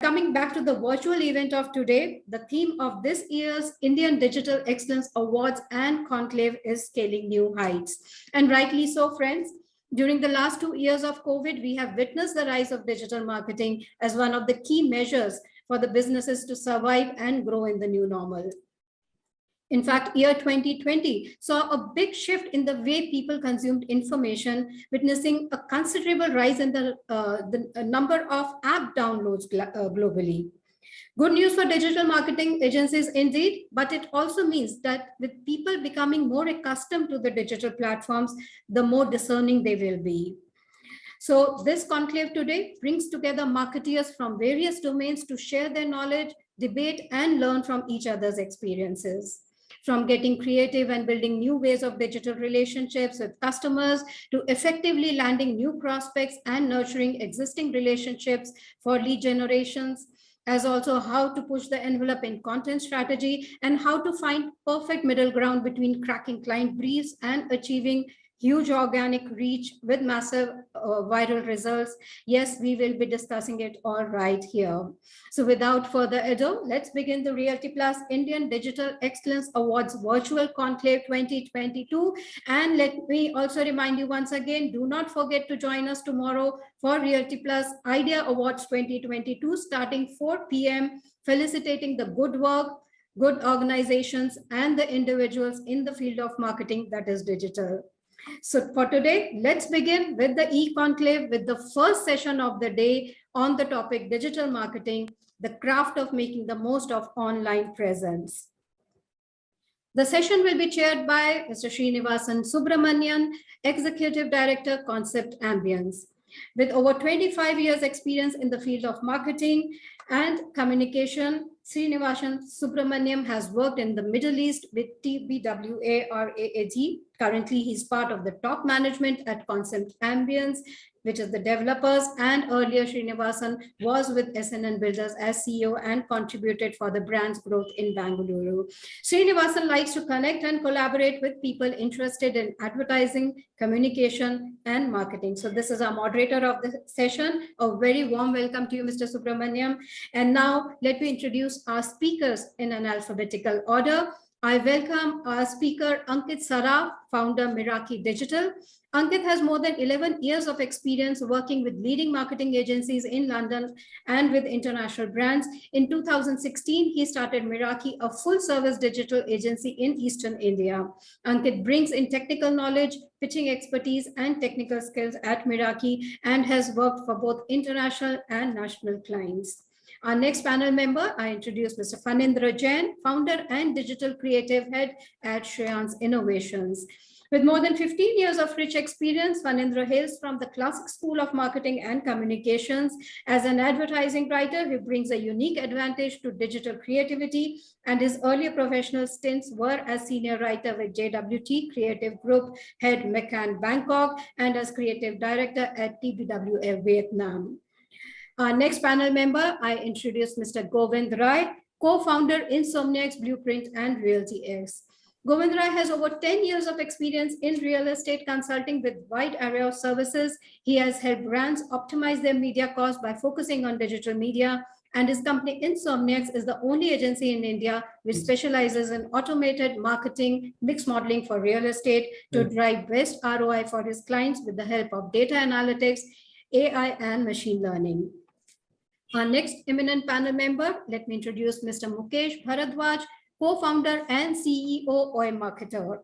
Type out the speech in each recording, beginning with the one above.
coming back to the virtual event of today, the theme of this year's Indian Digital Excellence Awards and Conclave is scaling new heights. And rightly so, friends. During the last 2 years of COVID, we have witnessed the rise of digital marketing as one of the key measures for the businesses to survive and grow in the new normal. In fact, year 2020 saw a big shift in the way people consumed information, witnessing a considerable rise in the number of app downloads globally. Good news for digital marketing agencies indeed, but it also means that with people becoming more accustomed to the digital platforms, the more discerning they will be. So this conclave today brings together marketeers from various domains to share their knowledge, debate, and learn from each other's experiences. From getting creative and building new ways of digital relationships with customers to effectively landing new prospects and nurturing existing relationships for lead generations, as also how to push the envelope in content strategy and how to find perfect middle ground between cracking client briefs and achieving huge organic reach with massive viral results. Yes, we will be discussing it all right here. So without further ado, let's begin the Realty Plus Indian Digital Excellence Awards Virtual Conclave 2022. And let me also remind you once again, do not forget to join us tomorrow for Realty Plus IDEA Awards 2022 starting 4 p.m. felicitating the good work, good organizations, and the individuals in the field of marketing that is digital. So for today, let's begin with the e-conclave with the first session of the day on the topic digital marketing, the craft of making the most of online presence. The session will be chaired by Mr. Srinivasan Subramanian, Executive Director, Concept Ambience. With over 25 years experience in the field of marketing and communication, Srinivasan Subramaniam has worked in the Middle East with TBWA. Currently, he's part of the top management at Concept Ambience, which is the developers, and earlier Srinivasan was with SNN Builders as CEO and contributed for the brand's growth in Bangalore. Srinivasan likes to connect and collaborate with people interested in advertising, communication, and marketing. So this is our moderator of the session. A very warm welcome to you, Mr. Subramaniam. And now let me introduce our speakers in an alphabetical order. I welcome our speaker, Ankit Saraf, founder, Meraki Digital. Ankit has more than 11 years of experience working with leading marketing agencies in London and with international brands. In 2016, he started Meraki, a full-service digital agency in Eastern India. Ankit brings in technical knowledge, pitching expertise, and technical skills at Meraki and has worked for both international and national clients. Our next panel member, I introduce Mr. Phanindra Jain, founder and digital creative head at Shreyans Innovations. With more than 15 years of rich experience, Phanindra hails from the Classic School of Marketing and Communications. As an advertising writer, he brings a unique advantage to digital creativity, and his earlier professional stints were as senior writer with JWT Creative Group, head McCann Bangkok, and as creative director at TBWA Vietnam. Our next panel member, I introduce Mr. Govind Rai, co-founder Insomniacs Blueprint and Realty X. Govind Rai has over 10 years of experience in real estate consulting with wide array of services. He has helped brands optimize their media costs by focusing on digital media, and his company Insomniacs is the only agency in India which specializes in automated marketing, mix modeling for real estate to drive best ROI for his clients with the help of data analytics, AI, and machine learning. Our next eminent panel member, let me introduce Mr. Mukesh Bharadwaj, co-founder and CEO OI Marketer.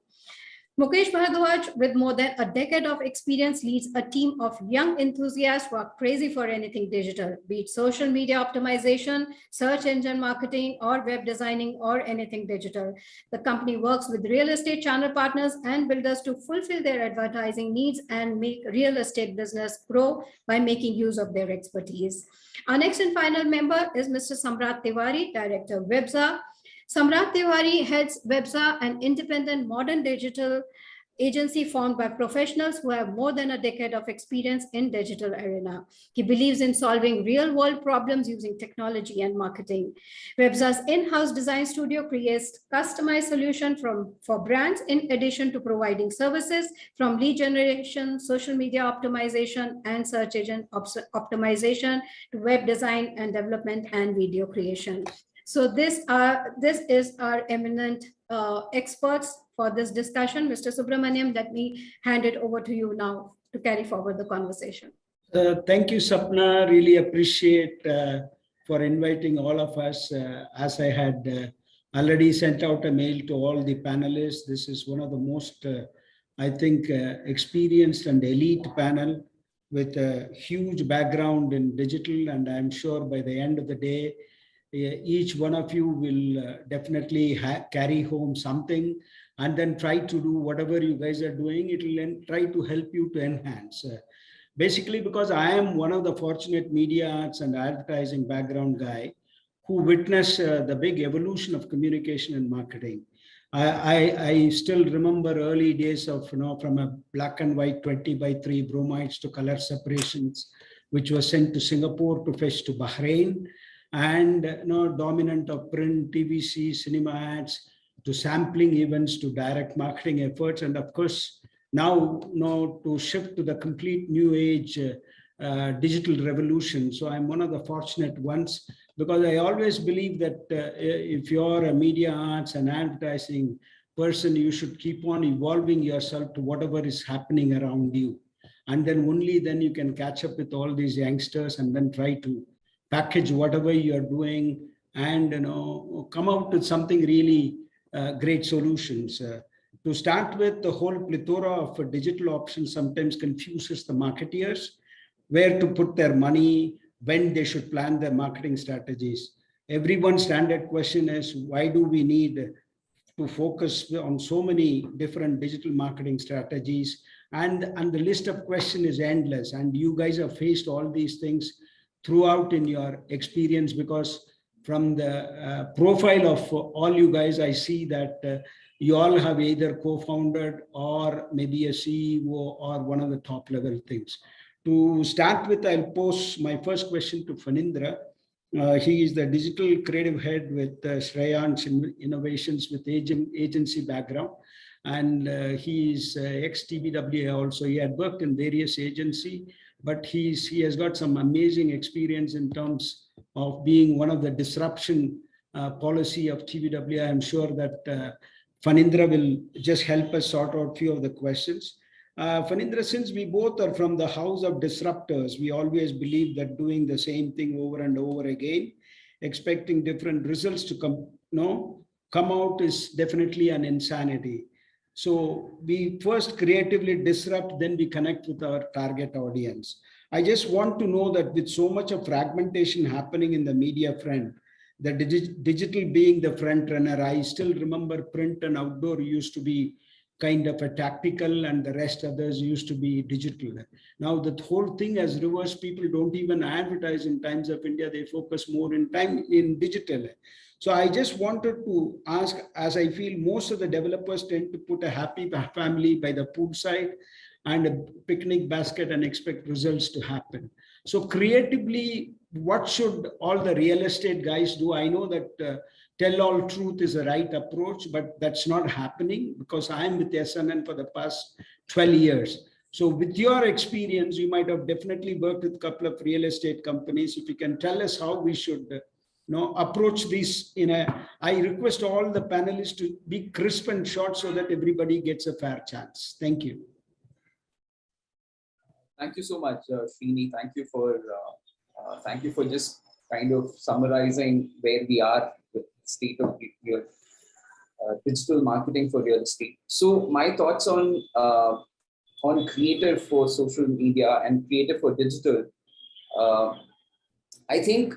Mukesh Bharadwaj, with more than a decade of experience, leads a team of young enthusiasts who are crazy for anything digital, be it social media optimization, search engine marketing, or web designing, or anything digital. The company works with real estate channel partners and builders to fulfill their advertising needs and make real estate business grow by making use of their expertise. Our next and final member is Mr. Samrat Tiwari, Director of Webza. Samrat Tiwari heads Webza, an independent modern digital agency formed by professionals who have more than a decade of experience in digital arena. He believes in solving real-world problems using technology and marketing. Webza's in-house design studio creates customized solutions for brands in addition to providing services from lead generation, social media optimization, and search engine optimization to web design and development and video creation. So this is our eminent experts for this discussion. Mr. Subramaniam, let me hand it over to you now to carry forward the conversation. Thank you, Sapna. Really appreciate for inviting all of us. As I had already sent out a mail to all the panelists, this is one of the most, I think, experienced and elite panel with a huge background in digital. And I'm sure by the end of the day, each one of you will definitely carry home something and then try to do whatever you guys are doing. It will try to help you to enhance. Basically, because I am one of the fortunate media arts and advertising background guy who witnessed the big evolution of communication and marketing. I still remember early days of, from a black and white 20:3 bromides to color separations, which was sent to Singapore to fetch to Bahrain, and dominant of print, TVC, cinema ads, to sampling events, to direct marketing efforts, and of course, now to shift to the complete new age digital revolution. So I'm one of the fortunate ones, because I always believe that if you're a media arts and advertising person, you should keep on evolving yourself to whatever is happening around you. And then only then you can catch up with all these youngsters and then try to package whatever you're doing and come out with something really great solutions. To start with, the whole plethora of digital options sometimes confuses the marketeers, where to put their money, when they should plan their marketing strategies. Everyone's standard question is, why do we need to focus on so many different digital marketing strategies? And the list of questions is endless. And you guys have faced all these things throughout in your experience, because from the profile of all you guys, I see that you all have either co-founded or maybe a CEO or one of the top level things. To start with, I'll pose my first question to Phanindra. He is the digital creative head with Shreyans Innovations with agency background. And he is ex-TBWA also. He had worked in various agencies, but he has got some amazing experience in terms of being one of the disruption policy of TBWA. I'm sure that Phanindra will just help us sort out a few of the questions. Phanindra, since we both are from the house of disruptors, we always believe that doing the same thing over and over again, expecting different results to come out is definitely an insanity. So we first creatively disrupt, then we connect with our target audience. I just want to know that with so much of fragmentation happening in the media front, the digital being the front runner, I still remember print and outdoor used to be kind of a tactical and the rest others used to be digital. Now the whole thing has reversed. People don't even advertise in Times of India. They focus more in digital. So I just wanted to ask, as I feel most of the developers tend to put a happy family by the poolside and a picnic basket and expect results to happen. So creatively, what should all the real estate guys do? I know that tell all truth is the right approach, but that's not happening, because I'm with SNN for the past 12 years. So with your experience, you might have definitely worked with a couple of real estate companies. If you can tell us how we should approach this I request all the panelists to be crisp and short so that everybody gets a fair chance. Thank you. Thank you so much, Srini. Thank you for just kind of summarizing where we are with the state of digital marketing for real estate. So my thoughts on creative for social media and creative for digital. I think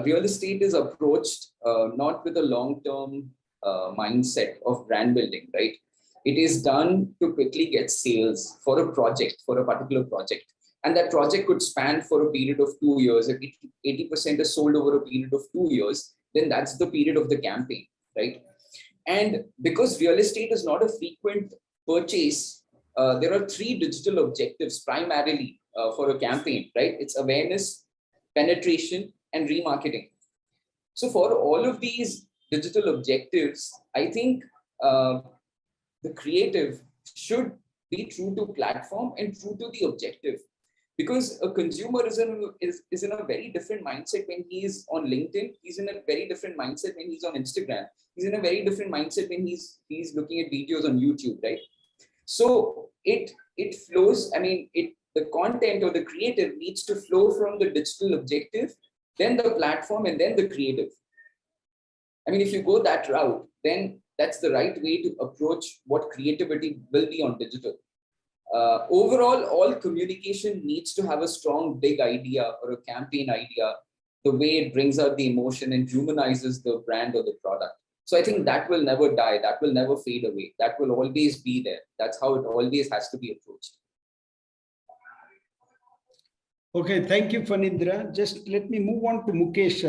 real estate is approached not with a long-term mindset of brand building, right? It is done to quickly get sales for a project, for a particular project. And that project could span for a period of 2 years. If 80% is sold over a period of 2 years, then that's the period of the campaign, right? And because real estate is not a frequent purchase, there are three digital objectives primarily for a campaign, right? It's awareness, penetration, and remarketing. So for all of these digital objectives, I think the creative should be true to platform and true to the objective, because a consumer is in a very different mindset when he's on LinkedIn. He's in a very different mindset when he's on Instagram. He's in a very different mindset when he's looking at videos on YouTube, right? So it flows. I mean, the content or the creative needs to flow from the digital objective, then the platform, and then the creative. I mean, if you go that route, then that's the right way to approach what creativity will be on digital. Overall, all communication needs to have a strong, big idea or a campaign idea, the way it brings out the emotion and humanizes the brand or the product. So I think that will never die. That will never fade away. That will always be there. That's how it always has to be approached. Okay, thank you, Phanindra. Just let me move on to Mukesh.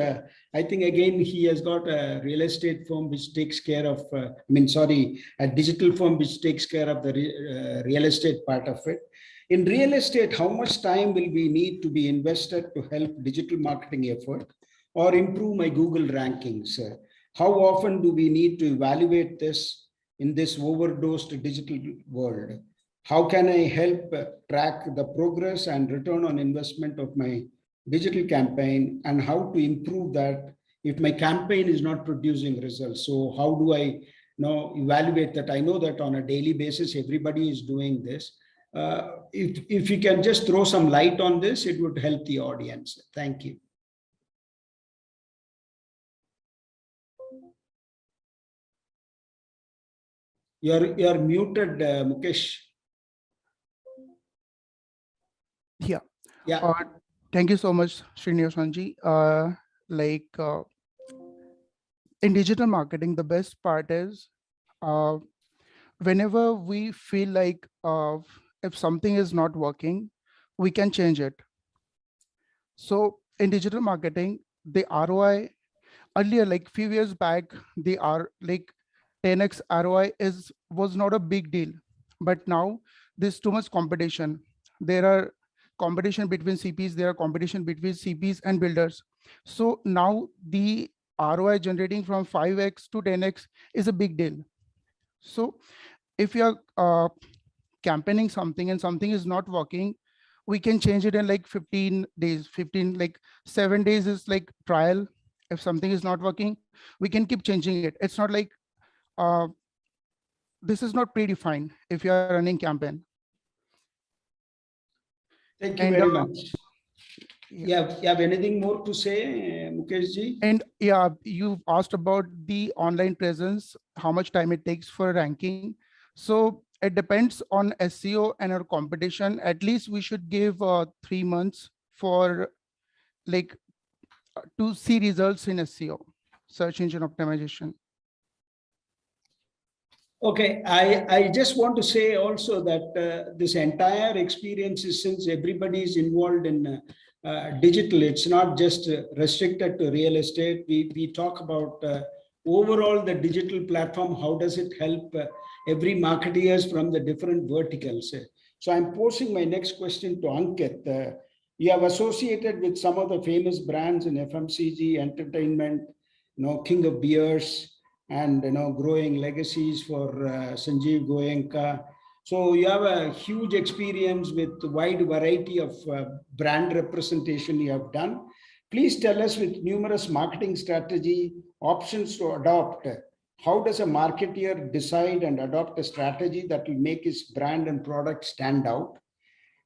I think again, he has got a real estate firm which takes care of, a digital firm which takes care of the real estate part of it. In real estate, how much time will we need to be invested to help digital marketing effort or improve my Google rankings? How often do we need to evaluate this in this overdosed digital world? How can I help track the progress and return on investment of my digital campaign, and how to improve that if my campaign is not producing results? So how do I now evaluate that? I know that on a daily basis, everybody is doing this. If you can just throw some light on this, it would help the audience. Thank you. You're muted, Mukesh. Yeah. Thank you so much, Srinivasanji. In digital marketing, the best part is whenever we feel like if something is not working, we can change it. So in digital marketing, the ROI earlier, like few years back, the 10x ROI was not a big deal, but now there's too much competition. There are competition between CPs, there are competition between CPs and builders. So now the ROI generating from 5x to 10x is a big deal. So if you are campaigning something and something is not working, we can change it in like 15 days, 7 days is like trial. If something is not working, we can keep changing it. It's not like this is not predefined if you are running campaign. Thank you very much. You have anything more to say, Mukesh ji? And yeah, you asked about the online presence, how much time it takes for ranking. So it depends on SEO and our competition. At least we should give 3 months for to see results in SEO, search engine optimization. Okay, I just want to say also that this entire experience is, since everybody is involved in digital, it's not just restricted to real estate. We talk about overall the digital platform, how does it help every marketeers from the different verticals. So I'm posing my next question to Ankit. You have associated with some of the famous brands in FMCG, entertainment, King of Beers, and growing legacies for Sanjeev Goenka. So you have a huge experience with a wide variety of brand representation you have done. Please tell us, with numerous marketing strategy options to adopt, how does a marketeer decide and adopt a strategy that will make his brand and product stand out?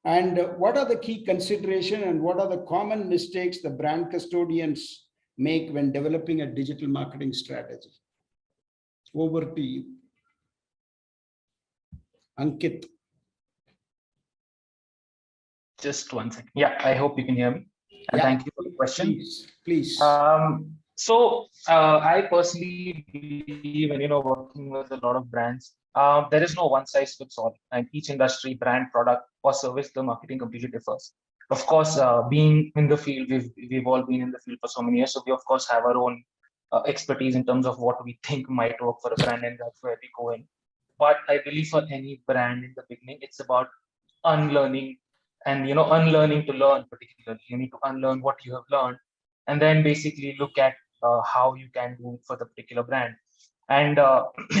And what are the key considerations and what are the common mistakes the brand custodians make when developing a digital marketing strategy? Over to you, Ankit. Just 1 second. Yeah, I hope you can hear me. And thank you for the question. Please. So I personally believe in working with a lot of brands. There is no one size fits all, and each industry, brand, product, or service, the marketing completely differs. Of course, being in the field, we've all been in the field for so many years, so we of course have our own expertise in terms of what we think might work for a brand, and that's where we go in. But I believe for any brand in the beginning, it's about unlearning and unlearning to learn. Particularly, you need to unlearn what you have learned, and then basically look at how you can do it for the particular brand. And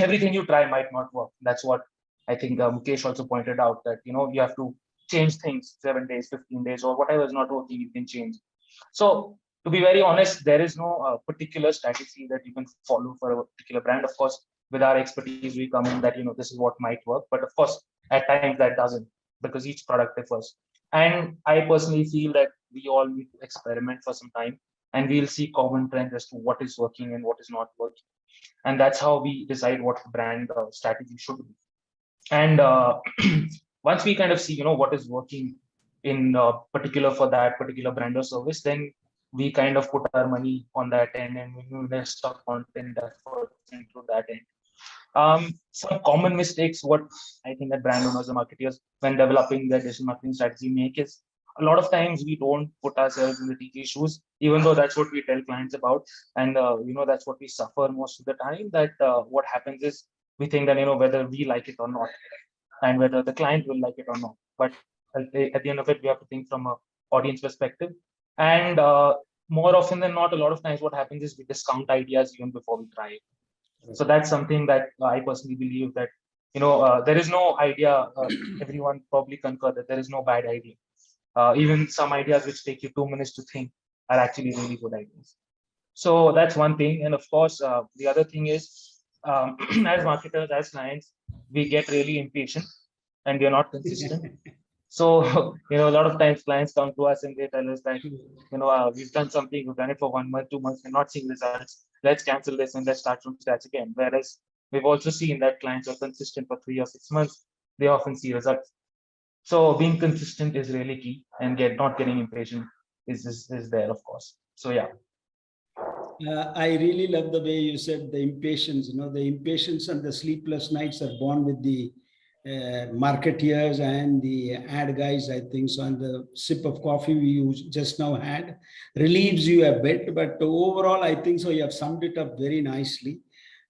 everything you try might not work. That's what I think Mukesh also pointed out, that you have to change things 7 days, 15 days, or whatever is not working, you can change. So to be very honest, there is no particular strategy that you can follow for a particular brand. Of course, with our expertise, we come in that this is what might work, but of course, at times that doesn't, because each product differs. And I personally feel that we all need to experiment for some time, and we'll see common trends as to what is working and what is not working, and that's how we decide what the brand strategy should be. And once we kind of see what is working in particular for that particular brand or service, then we kind of put our money on that end, and we invest our content efforts into that end. Some common mistakes what I think that brand owners or marketers, when developing their digital marketing strategy, make is a lot of times we don't put ourselves in the TK shoes, even though that's what we tell clients about. And that's what we suffer most of the time, that what happens is we think that whether we like it or not, and whether the client will like it or not. But at the end of it, we have to think from a audience perspective. And more often than not, a lot of times what happens is we discount ideas even before we try it. So that's something that I personally believe, that there is no idea. Everyone probably concur that there is no bad idea. Even some ideas which take you 2 minutes to think are actually really good ideas. So that's one thing. And of course, the other thing is, as marketers, as clients, we get really impatient and we are not consistent. So, a lot of times clients come to us and they tell us that, we've done something, we've done it for 1 month, 2 months, we're not seeing results. Let's cancel this and let's start from scratch again. Whereas we've also seen that clients are consistent for 3 or 6 months, they often see results. So being consistent is really key, and not getting impatient is there, of course. So yeah. I really love the way you said the impatience. The impatience and the sleepless nights are born with the marketeers and the ad guys, I think so. And the sip of coffee you just now had relieves you a bit, but overall, I think so. You have summed it up very nicely.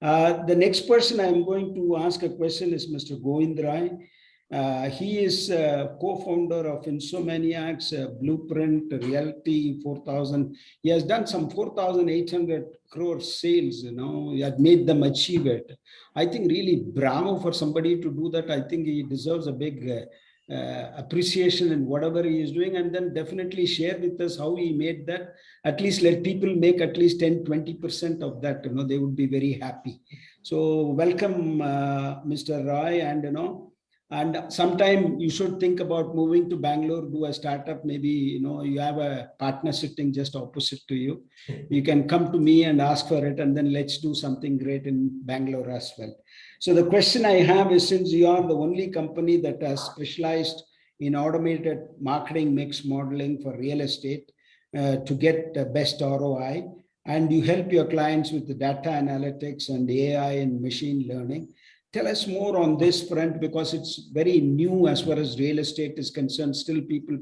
The next person I'm going to ask a question is Mr. Govind Rai. He is co-founder of Insomniacs, Blueprint, Realty 4000. He has done some 4,800 crore sales, he had made them achieve it. I think really bravo for somebody to do that. I think he deserves a big appreciation in whatever he is doing, and then definitely share with us how he made that. At least let people make at least 10-20% of that, they would be very happy. So welcome, Mr. Rai, and sometime you should think about moving to Bangalore, do a startup. Maybe, you have a partner sitting just opposite to you. You can come to me and ask for it, and then let's do something great in Bangalore as well. So the question I have is, since you are the only company that has specialized in automated marketing mix modeling for real estate to get the best ROI, and you help your clients with the data analytics and AI and machine learning, tell us more on this front, because it's very new as far as real estate is concerned. Still, people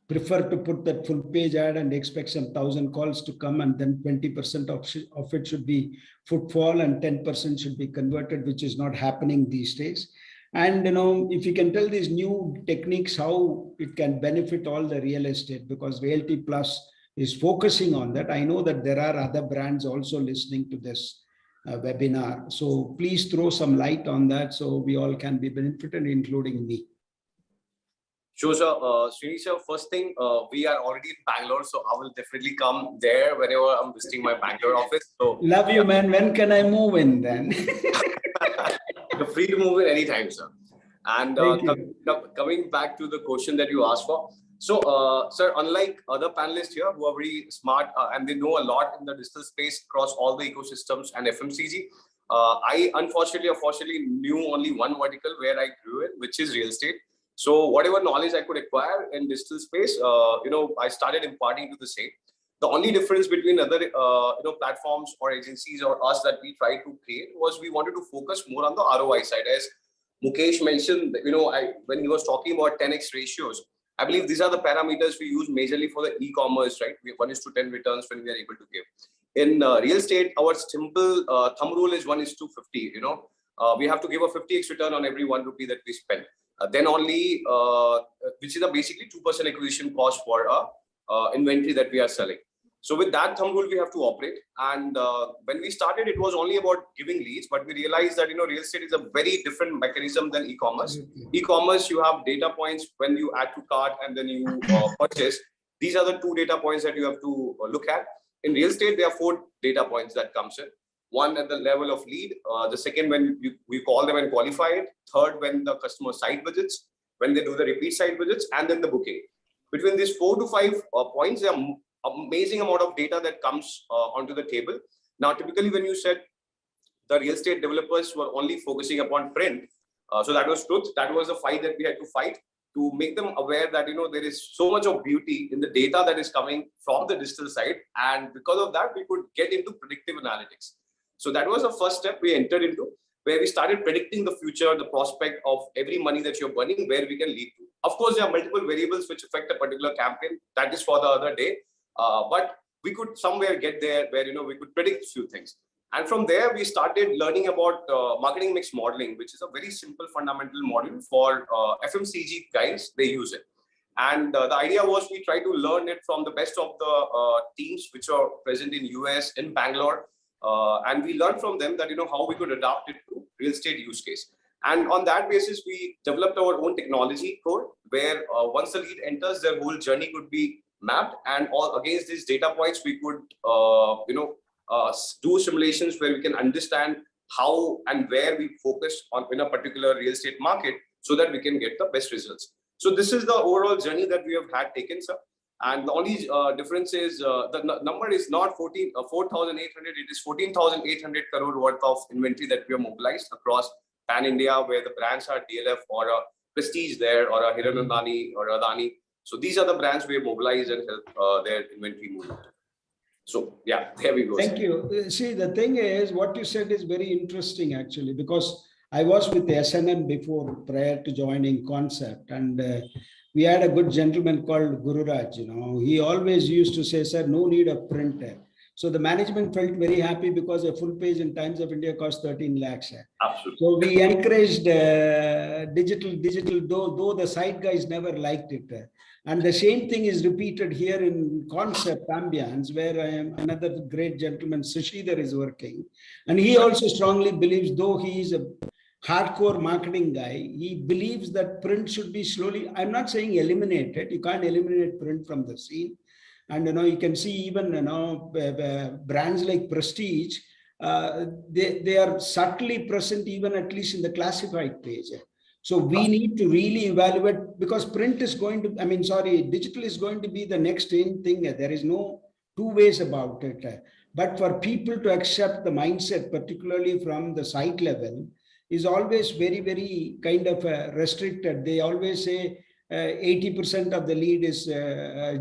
prefer to put that full page ad and expect some 1,000 calls to come, and then 20% of it should be footfall and 10% should be converted, which is not happening these days. And if you can tell these new techniques, how it can benefit all the real estate, because Realty Plus is focusing on that. I know that there are other brands also listening to this webinar. So please throw some light on that so we all can be benefited, including me. Sure, sir. Srini sir, first thing, we are already in Bangalore, so I will definitely come there whenever I'm visiting my Bangalore office. So love you, man. When can I move in then? You're free to move in anytime, sir. And coming back to the question that you asked for. So, sir, unlike other panelists here who are very smart and they know a lot in the digital space across all the ecosystems and FMCG, I unfortunately knew only one vertical where I grew in, which is real estate. So whatever knowledge I could acquire in digital space, I started imparting to the same. The only difference between other platforms or agencies or us that we tried to create was we wanted to focus more on the ROI side. As Mukesh mentioned, when he was talking about 10x ratios, I believe these are the parameters we use majorly for the e-commerce, right? 1:10 returns when we are able to give. In real estate, our simple thumb rule is 1:50. we have to give a 50x return on every 1 rupee that we spend. Then only, which is a basically 2% acquisition cost for inventory that we are selling. So with that thumb rule, we have to operate. And when we started, it was only about giving leads, but we realized that, real estate is a very different mechanism than e-commerce. E-commerce, you have data points when you add to cart and then you purchase. These are the 2 data points that you have to look at. In real estate, there are 4 data points that comes in. One at the level of lead, the second when we call them and qualify it, third when the customer site visits, when they do the repeat site visits, and then the booking. Between these 4 to 5 points, there are amazing amount of data that comes onto the table. Now, typically when you said the real estate developers were only focusing upon print, so that was truth. That was the fight that we had to fight to make them aware that there is so much of beauty in the data that is coming from the digital side, and because of that we could get into predictive analytics. So that was the first step we entered into, where we started predicting the future, the prospect of every money that you're burning, where we can lead to. Of course, there are multiple variables which affect a particular campaign. That is for the other day. But we could somewhere get there where we could predict a few things. And from there, we started learning about marketing mix modeling, which is a very simple fundamental model for FMCG guys. They use it. And the idea was we try to learn it from the best of the teams which are present in US, in Bangalore. And we learned from them that how we could adapt it to real estate use case. And on that basis, we developed our own technology core, where once the lead enters, their whole journey could be mapped, and all against these data points, we could do simulations where we can understand how and where we focus on in a particular real estate market, so that we can get the best results. So this is the overall journey that we have had taken, sir. And the only difference is the number is not 4,800, it is 14,800 crore worth of inventory that we have mobilized across Pan India, where the brands are DLF or a Prestige there, or a Hiranandani or Adani. So these are the brands we have mobilized and help their inventory movement. So yeah, there we go. Thank you. See, the thing is, what you said is very interesting actually, because I was with the SNN before, prior to joining Concept, and we had a good gentleman called Guru Raj. He always used to say, sir, no need of printer. So the management felt very happy because a full page in Times of India cost 13 lakhs. Absolutely. So we encouraged digital, though the site guys never liked it. And the same thing is repeated here in Concept Ambience, where another great gentleman, Sashidhar, is working. And he also strongly believes, though he is a hardcore marketing guy, he believes that print should be slowly, I'm not saying eliminated, you can't eliminate print from the scene. And you can see even brands like Prestige, they are subtly present even at least in the classified page. So we need to really evaluate, because print is going to, digital is going to be the next in thing. There is no two ways about it. But for people to accept the mindset, particularly from the site level, is always very, very kind of restricted. They always say 80% of the lead is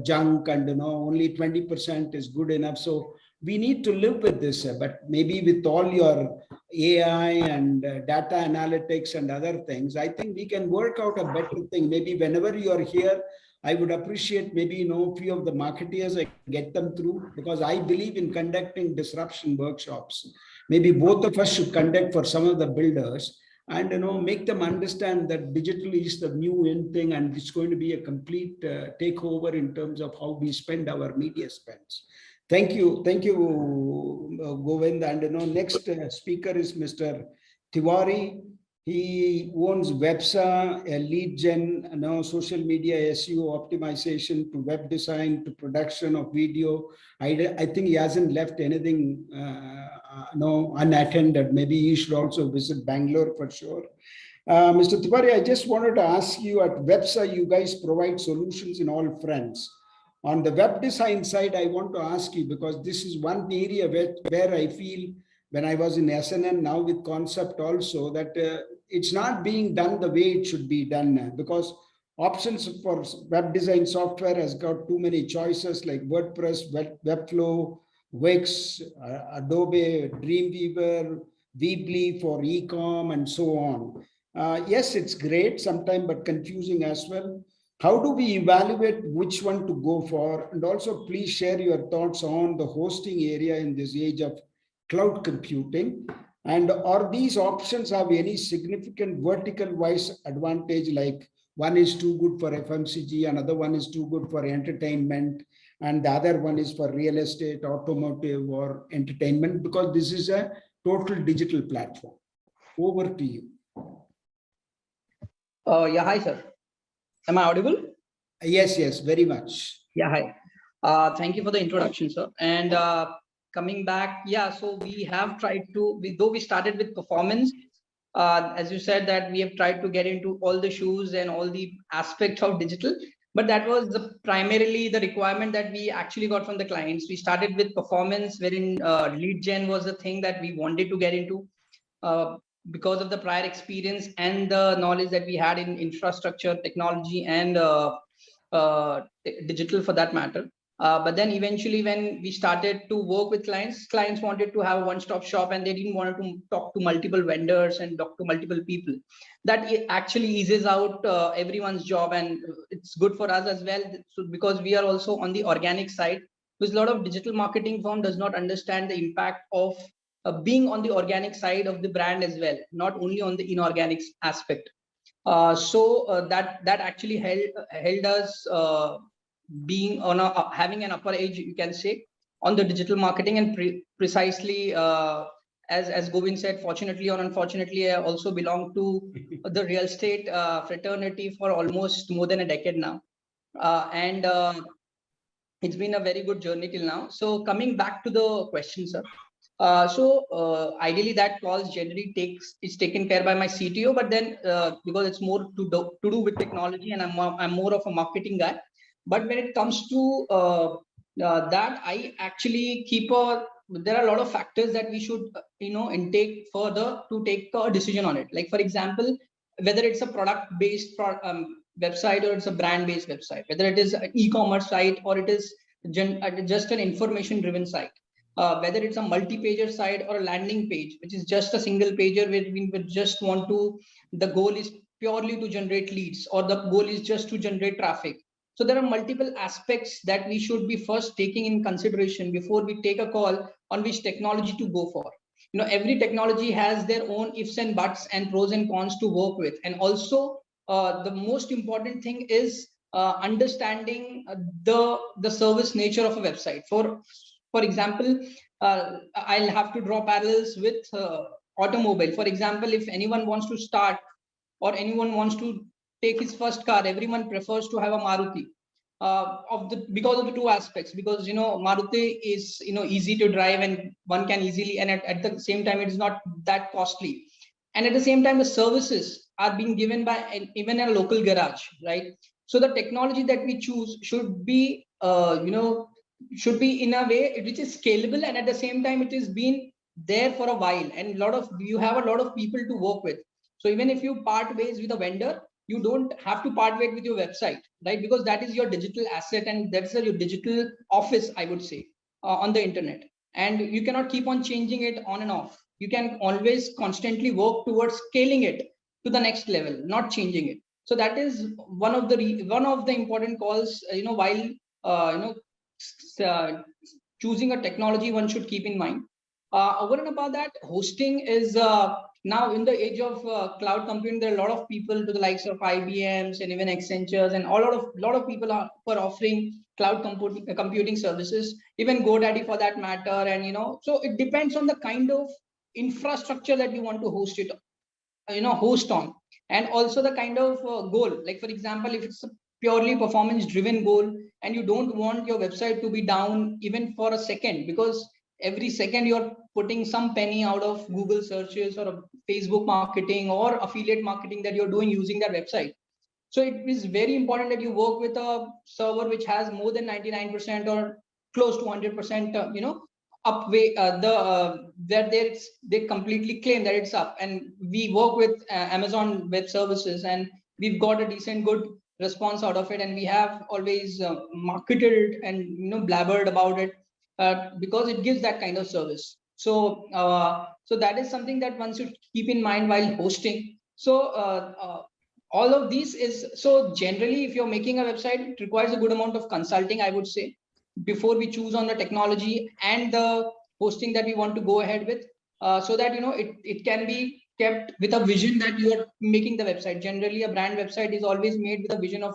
junk, and only 20% is good enough. So we need to live with this, but maybe with all your AI and data analytics and other things, I think we can work out a better thing. Maybe whenever you are here, I would appreciate maybe a few of the marketeers, I get them through, because I believe in conducting disruption workshops. Maybe both of us should conduct for some of the builders, and make them understand that digital is the new in thing, and it's going to be a complete takeover in terms of how we spend our media spends. Thank you, Govind. And next speaker is Mr. Tiwari. He owns Websa, a lead gen, social media SEO optimization to web design to production of video. I think he hasn't left anything unattended. Maybe he should also visit Bangalore for sure. Mr. Tiwari, I just wanted to ask you, at Websa, you guys provide solutions in all fronts. On the web design side, I want to ask you, because this is one area where I feel, when I was in SNN, now with Concept also, that it's not being done the way it should be done, because options for web design software has got too many choices like WordPress, Webflow, Wix, Adobe, Dreamweaver, Weebly for e-com, and so on. Yes, it's great sometimes, but confusing as well. How do we evaluate which one to go for? And also, please share your thoughts on the hosting area in this age of cloud computing. And are these options have any significant vertical wise advantage, like one is too good for FMCG, another one is too good for entertainment, and the other one is for real estate, automotive, or entertainment, because this is a total digital platform? Over to you. Yeah, hi, sir. Am I audible? Yes, yes, very much. Yeah, hi. Thank you for the introduction, sir. And coming back, yeah, so we have tried to, though we started with performance, as you said, that we have tried to get into all the shoes and all the aspects of digital, but that was primarily the requirement that we actually got from the clients. We started with performance, wherein lead gen was the thing that we wanted to get into. Because of the prior experience and the knowledge that we had in infrastructure, technology, and digital for that matter. But then eventually when we started to work with clients wanted to have a one-stop shop, and they didn't want to talk to multiple vendors and talk to multiple people. That actually eases out everyone's job, and it's good for us as well. So because we are also on the organic side, because a lot of digital marketing firm does not understand the impact of being on the organic side of the brand as well, not only on the inorganic aspect. That actually held us being on having an upper edge, you can say, on the digital marketing. And precisely as Govind said, fortunately or unfortunately, I also belong to the real estate fraternity for almost more than a decade now, and it's been a very good journey till now. So coming back to the question, sir. Ideally that calls generally is taken care by my CTO, but then because it's more to do with technology, and I'm more of a marketing guy. But when it comes to that, I actually there are a lot of factors that we should intake further to take a decision on it. Like for example, whether it's a product based website or it's a brand based website, whether it is an e-commerce site or it is just an information driven site. Whether it's a multi-pager site or a landing page, which is just a single pager where we just want to, the goal is purely to generate leads, or the goal is just to generate traffic. So there are multiple aspects that we should be first taking in consideration before we take a call on which technology to go for. Every technology has their own ifs and buts and pros and cons to work with. And also the most important thing is understanding the service nature of a website. For example, I'll have to draw parallels with automobile. For example, if anyone wants to start or anyone wants to take his first car, everyone prefers to have a Maruti because of the two aspects. Because Maruti is easy to drive, and one can easily, and at the same time it is not that costly. And at the same time, the services are being given by even a local garage, right? So the technology that we choose should be should be in a way which is scalable, and at the same time it is been there for a while, and you have a lot of people to work with. So even if you part ways with a vendor, you don't have to part ways with your website, right? Because that is your digital asset, and that's your digital office, I would say, on the internet. And you cannot keep on changing it on and off. You can always constantly work towards scaling it to the next level, not changing it. So that is one of the important calls, while choosing a technology one should keep in mind. Over and above that, hosting is now in the age of cloud computing. There are a lot of people to the likes of IBMs and even Accentures, and a lot of people are offering cloud computing services, even GoDaddy for that matter. And so it depends on the kind of infrastructure that you want to host on, and also the kind of goal. Like for example, if it's a purely performance driven goal and you don't want your website to be down even for a second, because every second you're putting some penny out of Google searches or Facebook marketing or affiliate marketing that you're doing using that website. So it is very important that you work with a server which has more than 99% or close to 100%, upway where they completely claim that it's up. And we work with Amazon Web Services, and we've got a decent good response out of it, and we have always marketed and blabbered about it because it gives that kind of service. So that is something that one should keep in mind while hosting. So all of these is, so generally if you're making a website, it requires a good amount of consulting, I would say, before we choose on the technology and the hosting that we want to go ahead with. so that it can be kept with a vision that you are making the website. Generally, a brand website is always made with a vision of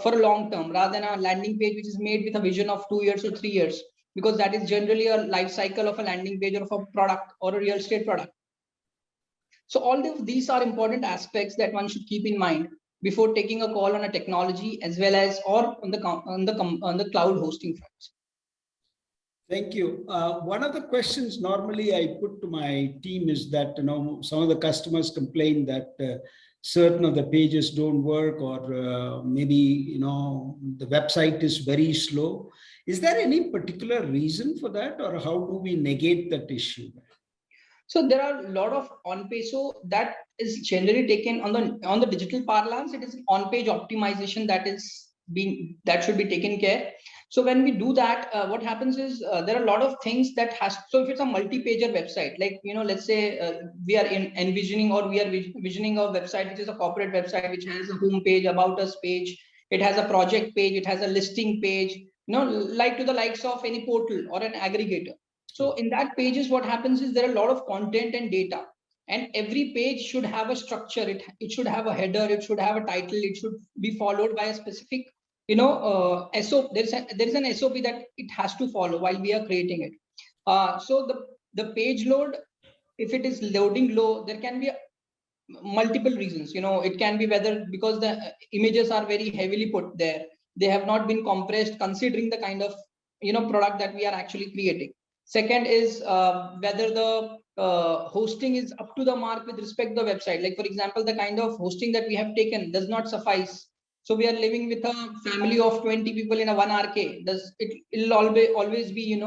for a long term, rather than a landing page which is made with a vision of 2 years or 3 years, because that is generally a life cycle of a landing page or of a product or a real estate product. So all of these are important aspects that one should keep in mind before taking a call on a technology as well as or on the cloud hosting front. Thank you. One of the questions normally I put to my team is that some of the customers complain that certain of the pages don't work, or maybe the website is very slow. Is there any particular reason for that, or how do we negate that issue? So there are a lot of on-page. So that is generally taken on the digital parlance. It is on-page optimization that should be taken care. So when we do that, what happens is there are a lot of things that has. So if it's a multi-pager website, like let's say we are envisioning or we are visioning a website which is a corporate website which has a home page, about us page, it has a project page, it has a listing page, like to the likes of any portal or an aggregator. So in that pages, what happens is there are a lot of content and data, and every page should have a structure. It should have a header, it should have a title, it should be followed by a specific, SOP. There's an SOP that it has to follow while we are creating it. So the page load, if it is loading low, there can be multiple reasons. It can be whether because the images are very heavily put there, they have not been compressed considering the kind of product that we are actually creating. Second is whether the hosting is up to the mark with respect to the website. Like for example, the kind of hosting that we have taken does not suffice. So we are living with a family of 20 people in a 1 RK. It'll always be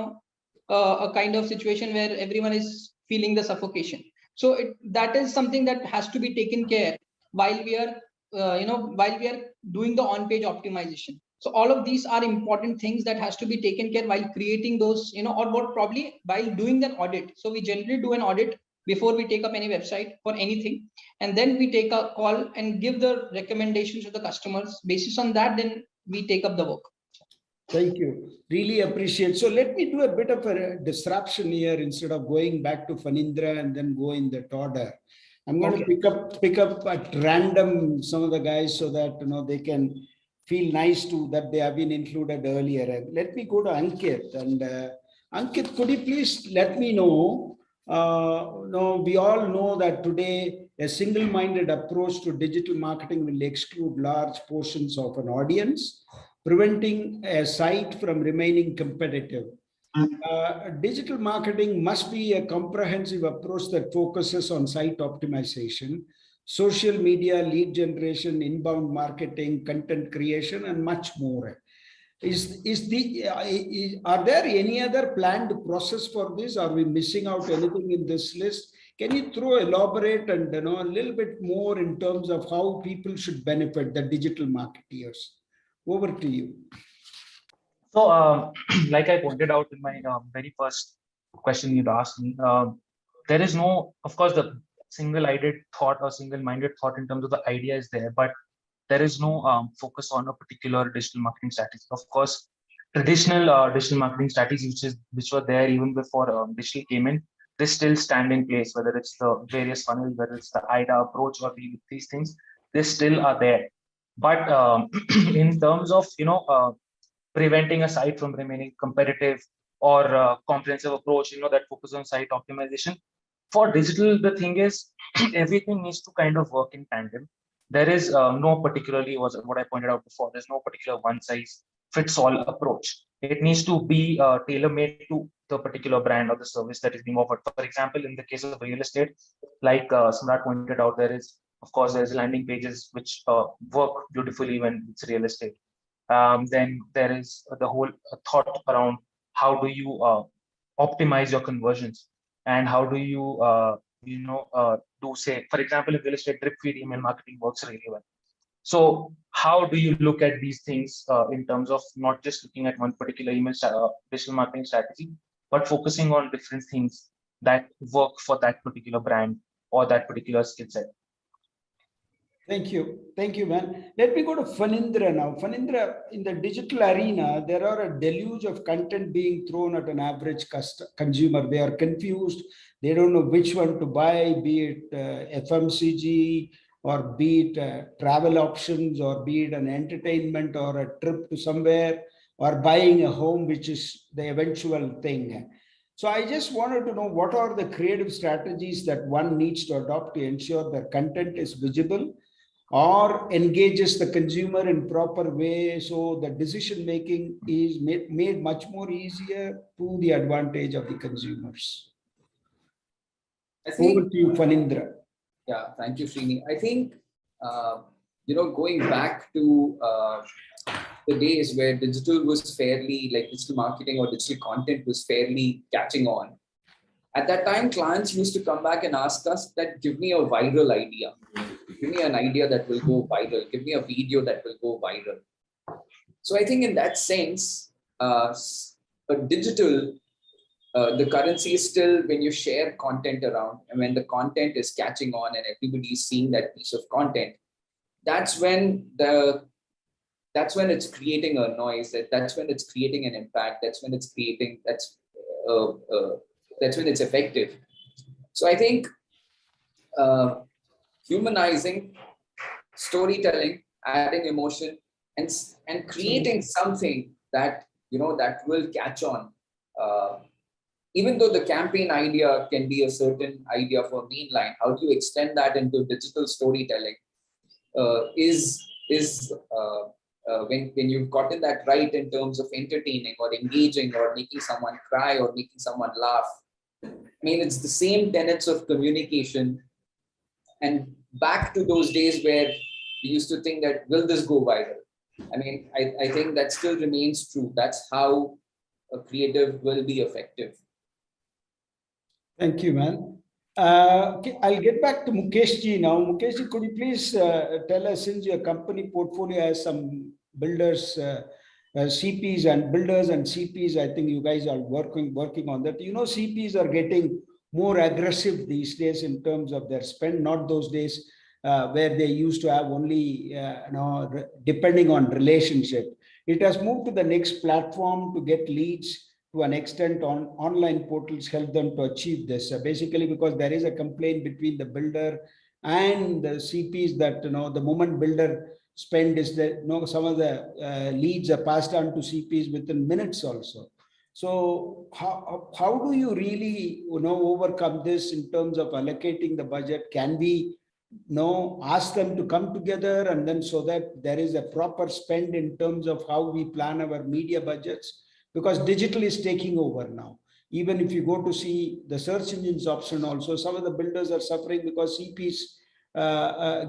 a kind of situation where everyone is feeling the suffocation. So that is something that has to be taken care while we are doing the on-page optimization. So all of these are important things that has to be taken care while creating those, or what probably while doing an audit. So we generally do an audit before we take up any website for anything, and then we take a call and give the recommendations to the customers. Basis on that, then we take up the work. Thank you. Really appreciate. So let me do a bit of a disruption here instead of going back to Phanindra and then go in that order. I'm going to pick up at random some of the guys so that they can feel nice to that they have been included earlier. Let me go to Ankit. And Ankit, could you please let me know? We all know that today a single-minded approach to digital marketing will exclude large portions of an audience, preventing a site from remaining competitive. Digital marketing must be a comprehensive approach that focuses on site optimization, social media, lead generation, inbound marketing, content creation, and much more. Are there any other planned process for this? Are we missing out anything in this list? Can you elaborate and a little bit more in terms of how people should benefit, the digital marketeers? Over to you. So, like I pointed out in my very first question you'd asked me, there is no, of course, the single-eyed thought or single-minded thought in terms of the idea is there, but there is no focus on a particular digital marketing strategy. Of course, traditional digital marketing strategies, which were there even before digital came in, they still stand in place, whether it's the various funnels, whether it's the IDEA approach or these things, they still are there. But in terms of, preventing a site from remaining competitive or comprehensive approach, that focuses on site optimization. For digital, the thing is, everything needs to kind of work in tandem. There is no particularly, what I pointed out before, there's no particular one-size-fits-all approach. It needs to be tailor-made to the particular brand or the service that is being offered. For example, in the case of real estate, like Samrat pointed out, there's landing pages which work beautifully when it's real estate. Then there is the whole thought around how do you optimize your conversions, and how do you do, say, for example, in real estate, drip feed email marketing works really well. So how do you look at these things in terms of not just looking at one particular digital marketing strategy, but focusing on different things that work for that particular brand or that particular skill set? Thank you. Thank you, man. Let me go to Fanindra now. Fanindra, in the digital arena, there are a deluge of content being thrown at an average consumer. They are confused. They don't know which one to buy, be it FMCG or be it travel options or be it an entertainment or a trip to somewhere or buying a home, which is the eventual thing. So I just wanted to know what are the creative strategies that one needs to adopt to ensure that content is visible or engages the consumer in proper way, so the decision making is made much more easier to the advantage of the consumers. I Over think, to you, Fanindra. yeah, thank you, Srini. I think, going back to the days where digital was fairly, like digital marketing or digital content was fairly catching on. At that time, clients used to come back and ask us that, give me a viral idea. Give me an idea that will go viral. Give me a video that will go viral. So I think in that sense, a digital, the currency is still when you share content around, and when the content is catching on and everybody is seeing that piece of content, that's when it's creating a noise. That's when it's creating an impact. That's when it's creating. That's when it's effective. So I think humanizing, storytelling, adding emotion, and creating something that that will catch on. Even though the campaign idea can be a certain idea for mainline, how do you extend that into digital storytelling? When you've gotten that right in terms of entertaining or engaging or making someone cry or making someone laugh. I mean, it's the same tenets of communication. And back to those days where we used to think that, will this go viral? I mean, I think that still remains true. That's how a creative will be effective. Thank you, man. Okay, I'll get back to Mukesh ji now. Mukesh ji, could you please tell us, since your company portfolio has some builders, CPs and builders and CPs, I think you guys are working on that. CPs are getting more aggressive these days in terms of their spend, not those days where they used to have only, depending on relationship. It has moved to the next platform to get leads. To an extent, online portals help them to achieve this. Basically, because there is a complaint between the builder and the CPs that the moment builder spend is that some of the leads are passed on to CPs within minutes also. So how do you really overcome this in terms of allocating the budget? Can we ask them to come together, and then so that there is a proper spend in terms of how we plan our media budgets? Because digital is taking over now. Even if you go to see the search engines option also, some of the builders are suffering because CPs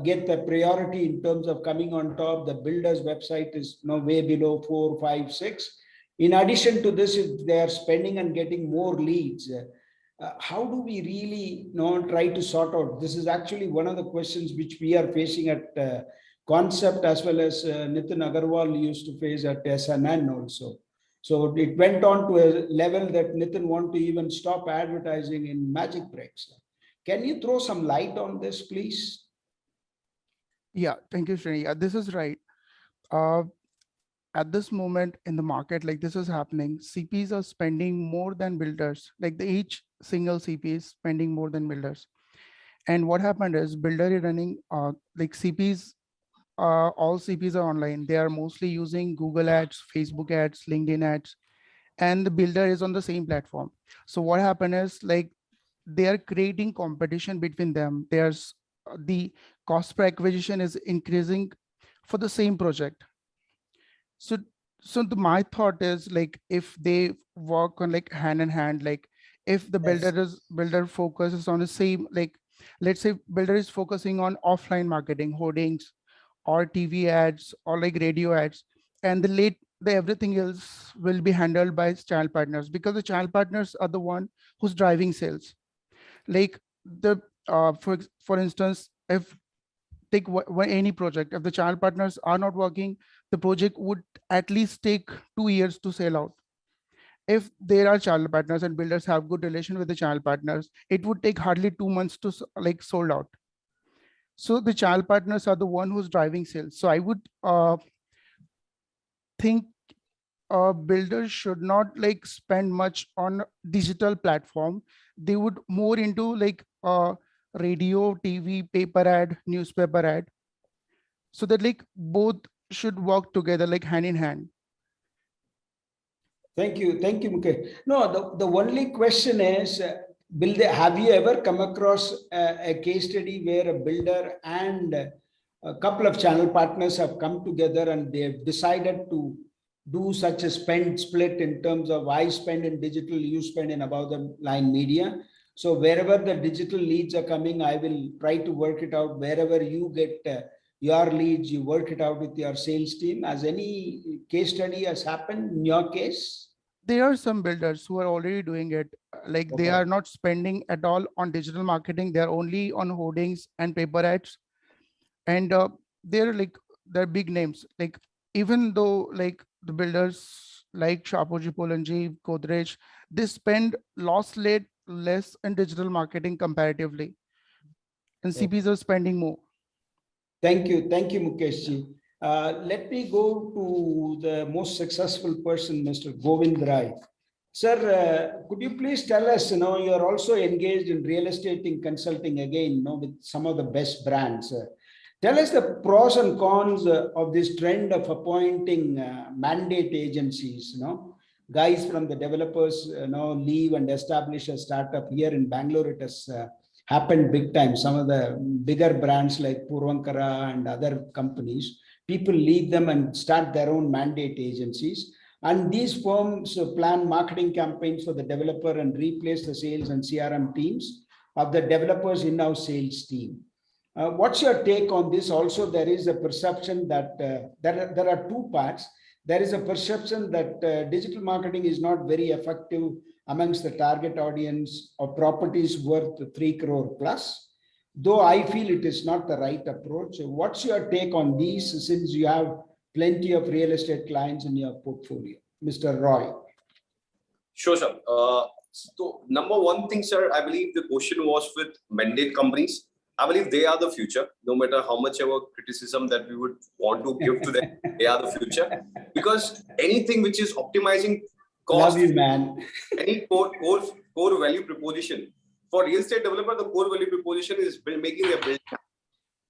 get the priority in terms of coming on top. The builder's website is way below 4, 5, 6. In addition to this, if they are spending and getting more leads, how do we really try to sort out? This is actually one of the questions which we are facing at Concept, as well as Nitin Agarwal used to face at SNN also. So it went on to a level that Nitin wanted to even stop advertising in Magic Breaks. Can you throw some light on this, please? Yeah, thank you, Srini. This is right. At this moment in the market, like this is happening, CPs are spending more than builders. Like each single CP is spending more than builders. And what happened is builder is running like CPs. All CPs are online. They are mostly using Google ads, Facebook ads, LinkedIn ads, and the builder is on the same platform. So what happened is like they are creating competition between them. There's the cost per acquisition is increasing for the same project. So my thought is like if they work on like hand in hand, like if the builder focuses on the same, like let's say builder is focusing on offline marketing, hoardings or TV ads or like radio ads, and the everything else will be handled by channel partners, because the channel partners are the one who's driving sales. Like the for instance, if take any project, if the channel partners are not working, the project would at least take 2 years to sell out. If there are channel partners and builders have good relation with the channel partners, it would take hardly 2 months to like sold out. So the channel partners are the one who's driving sales. So I would think builders should not like spend much on digital platform. They would more into like radio, TV, paper ad, newspaper ad, so that like both should work together like hand in hand. Thank you, Mukesh. No, the only question is, have you ever come across a case study where a builder and a couple of channel partners have come together and they've decided to do such a spend split in terms of I spend in digital, you spend in above the line media. So wherever the digital leads are coming, I will try to work it out. Wherever you get your leads, you work it out with your sales team. Has any case study has happened in your case? There are some builders who are already doing it. Like they are not spending at all on digital marketing. They're only on hoardings and paper ads. And they're big names. Like even though like the builders like Shapoorji Pullenji, Godrej, they spend less in digital marketing comparatively. And CPs are spending more. Thank you, Mukesh ji. Let me go to the most successful person, Mr. Govind Rai. Sir, could you please tell us, you're also engaged in real estate consulting again, with some of the best brands. Tell us the pros and cons of this trend of appointing mandate agencies, guys from the developers, leave and establish a startup here in Bangalore. It has happened big time. Some of the bigger brands like Purvankara and other companies, people leave them and start their own mandate agencies. And these firms plan marketing campaigns for the developer and replace the sales and CRM teams of the developers in-house sales team. What's your take on this? Also, there is a perception that there are two parts. There is a perception that digital marketing is not very effective amongst the target audience of properties worth 3 crore plus, though I feel it is not the right approach. What's your take on these, since you have plenty of real estate clients in your portfolio, Mr. Roy? Sure, sir. So number one thing, sir, I believe the question was with mandate companies. I believe they are the future. No matter how much ever criticism that we would want to give to them, they are the future. Because anything which is optimizing cost, love you, man. Any core value proposition for real estate developer, the core value proposition is making a build.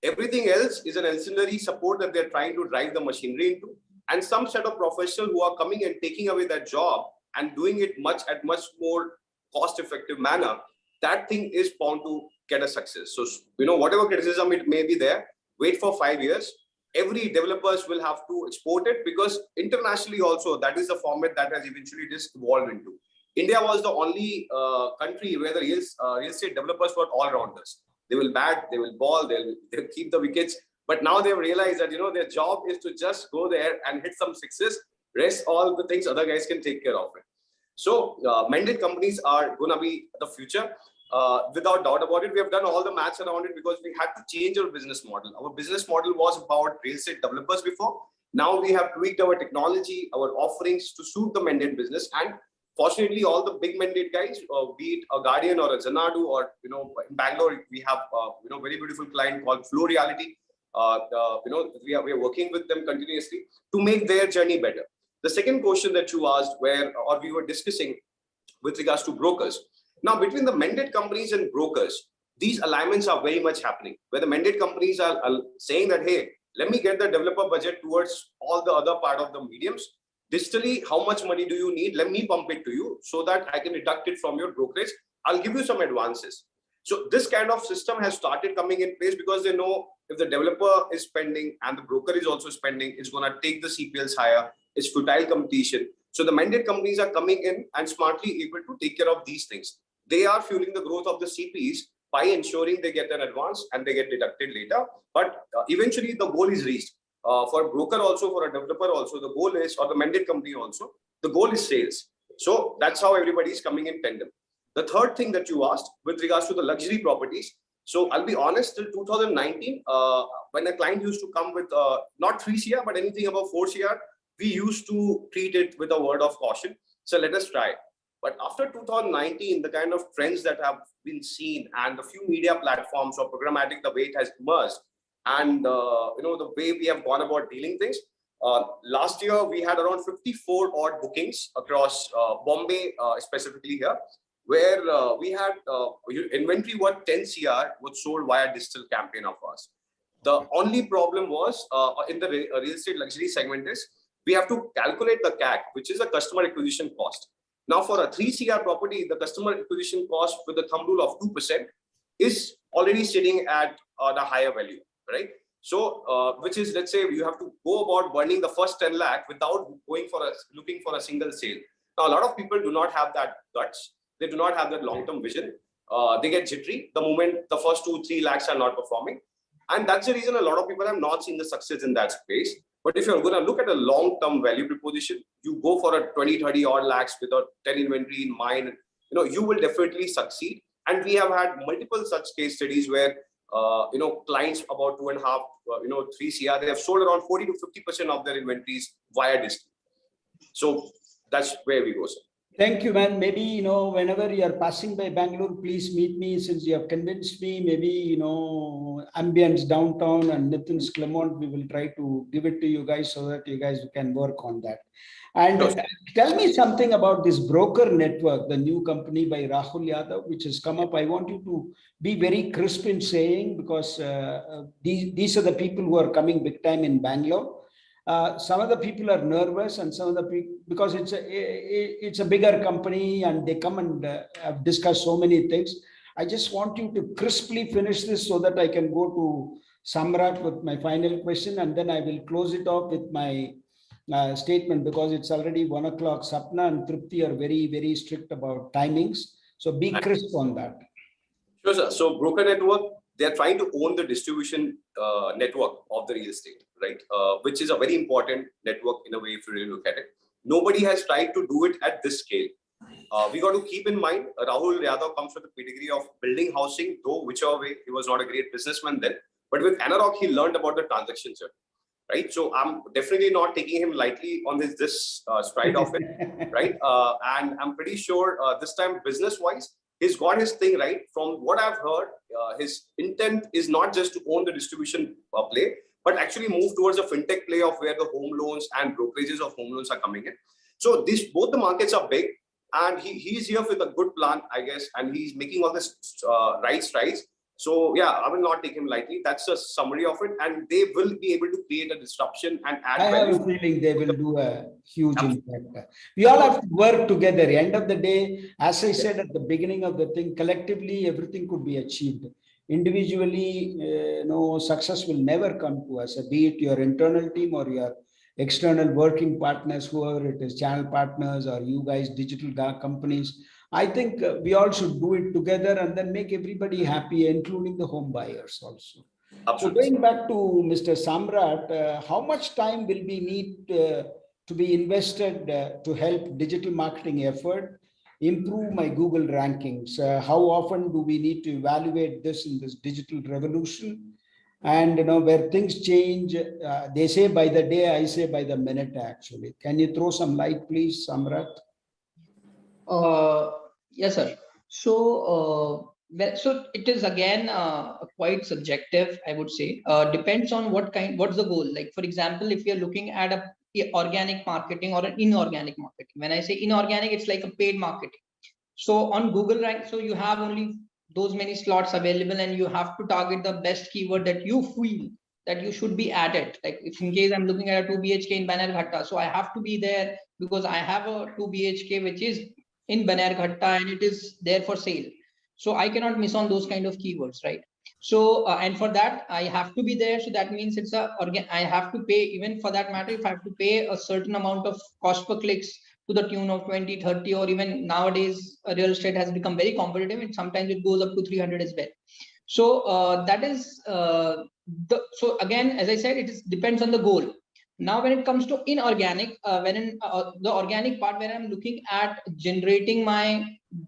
Everything else is an ancillary support that they're trying to drive the machinery into, and some set of professionals who are coming and taking away that job and doing it much more cost-effective manner. That thing is bound to get a success. So, whatever criticism it may be there, wait for 5 years. Every developers will have to export it, because internationally also, that is the format that has eventually just evolved into. India was the only country where the real estate developers were all-rounders. They will bat, they will ball, they'll keep the wickets. But now they've realized that, their job is to just go there and hit some sixes. Rest all the things other guys can take care of it. So mandate companies are going to be the future. Without doubt about it. We have done all the maths around it because we had to change our business model. Our business model was about real estate developers before. Now we have tweaked our technology, our offerings to suit the mandate business. And fortunately, all the big mandate guys, be it a Guardian or a Xanadu, or in Bangalore, we have very beautiful client called Flow Reality. We are working with them continuously to make their journey better. The second question that you asked, we were discussing with regards to brokers. Now, between the mandate companies and brokers, these alignments are very much happening, where the mandate companies are saying that, hey, let me get the developer budget towards all the other part of the mediums. Digitally, how much money do you need? Let me pump it to you so that I can deduct it from your brokerage. I'll give you some advances. So this kind of system has started coming in place because they know if the developer is spending and the broker is also spending, it's going to take the CPLs higher. It's futile competition. So the mandate companies are coming in and smartly able to take care of these things. They are fueling the growth of the CPs by ensuring they get an advance and they get deducted later. But eventually the goal is reached. For a broker also, for a developer also, the goal is, or the mandate company also, the goal is sales. So that's how everybody is coming in tandem. The third thing that you asked with regards to the luxury properties. So I'll be honest, till 2019, when a client used to come with not 3 CR, but anything above 4 CR, we used to treat it with a word of caution. So let us try. But after 2019, the kind of trends that have been seen and the few media platforms or programmatic, the way it has emerged, and the way we have gone about dealing things. Last year, we had around 54 odd bookings across Bombay, specifically here, where we had inventory worth 10 CR was sold via digital campaign of ours. The only problem was in the real estate luxury segment is we have to calculate the CAC, which is a customer acquisition cost. Now, for a 3 CR property, the customer acquisition cost with the thumb rule of 2% is already sitting at the higher value, right? So, which is, let's say, you have to go about burning the first 10 lakh without looking for a single sale. Now, a lot of people do not have that guts. They do not have that long-term vision. They get jittery the moment the first 2-3 lakhs are not performing. And that's the reason a lot of people have not seen the success in that space. But if you're going to look at a long-term value proposition, you go for a 20-30 odd lakhs with a 10 inventory in mind, you will definitely succeed. And we have had multiple such case studies where, clients about 2.5, 3 CR, they have sold around 40 to 50% of their inventories via discount. So that's where we go, sir. Thank you, man. Maybe, whenever you are passing by Bangalore, please meet me since you have convinced me. Maybe, ambience downtown and Nitin's Clermont, we will try to give it to you guys so that you guys can work on that. And tell me something about this broker network, the new company by Rahul Yadav, which has come up. I want you to be very crisp in saying, because these are the people who are coming big time in Bangalore. Some of the people are nervous, and some of the people, because it's a bigger company and they come and have discussed so many things. I just want you to crisply finish this so that I can go to Samrat with my final question, and then I will close it off with my statement, because it's already 1 o'clock. Sapna and Tripti are very, very strict about timings. So be crisp on that. Sure, sir. So broker network, they're trying to own the distribution network of the real estate, right? Which is a very important network in a way if you really look at it. Nobody has tried to do it at this scale. We got to keep in mind, Rahul Yadav comes with a pedigree of building housing, though whichever way, he was not a great businessman then. But with Anarok, he learned about the transaction, sir. Right? So I'm definitely not taking him lightly on this stride of it, right? And I'm pretty sure this time business-wise, he's got his thing right. From what I've heard, his intent is not just to own the distribution play, but actually move towards a fintech play of where the home loans and brokerages of home loans are coming in. So both the markets are big, and he's here with a good plan, I guess, and he's making all this right strides. So yeah, I will not take him lightly. That's a summary of it, and they will be able to create a disruption and add value. I have a feeling they will do a huge impact. We all have to work together. End of the day, as I said at the beginning of the thing, collectively everything could be achieved. Individually, success will never come to us. Be it your internal team or your external working partners, whoever it is, channel partners or you guys, digital companies. I think we all should do it together and then make everybody happy, including the home buyers also. Absolutely. So going back to Mr. Samrat, how much time will we need to be invested to help digital marketing effort improve my Google rankings? How often do we need to evaluate this in this digital revolution? And where things change, they say by the day, I say by the minute actually. Can you throw some light, please, Samrat? Yes, sir. So, so it is again quite subjective, I would say. Depends on what's the goal. Like, for example, if you're looking at a organic marketing or an inorganic marketing. When I say inorganic, it's like a paid marketing. So on Google rank, so you have only those many slots available, and you have to target the best keyword that you feel that you should be at it. Like if in case I'm looking at a 2 BHK in Banerghatta, so I have to be there because I have a 2 BHK which is in Banerghatta and it is there for sale. So I cannot miss on those kind of keywords, right? So and for that I have to be there. So that means it's I have to pay, even for that matter, if I have to pay a certain amount of cost per clicks to the tune of 20, 30, or even nowadays real estate has become very competitive, and sometimes it goes up to 300 as well. So that is so again, as I said, it depends on the goal. Now, when it comes to inorganic, the organic part where I'm looking at generating my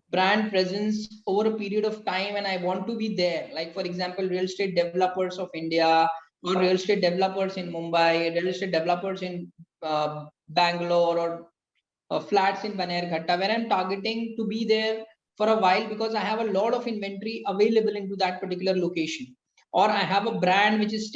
brand presence over a period of time, and I want to be there, like for example, real estate developers of India, or real estate developers in Mumbai, real estate developers in Bangalore, or flats in Banerghatta, where I'm targeting to be there for a while because I have a lot of inventory available into that particular location, or I have a brand which is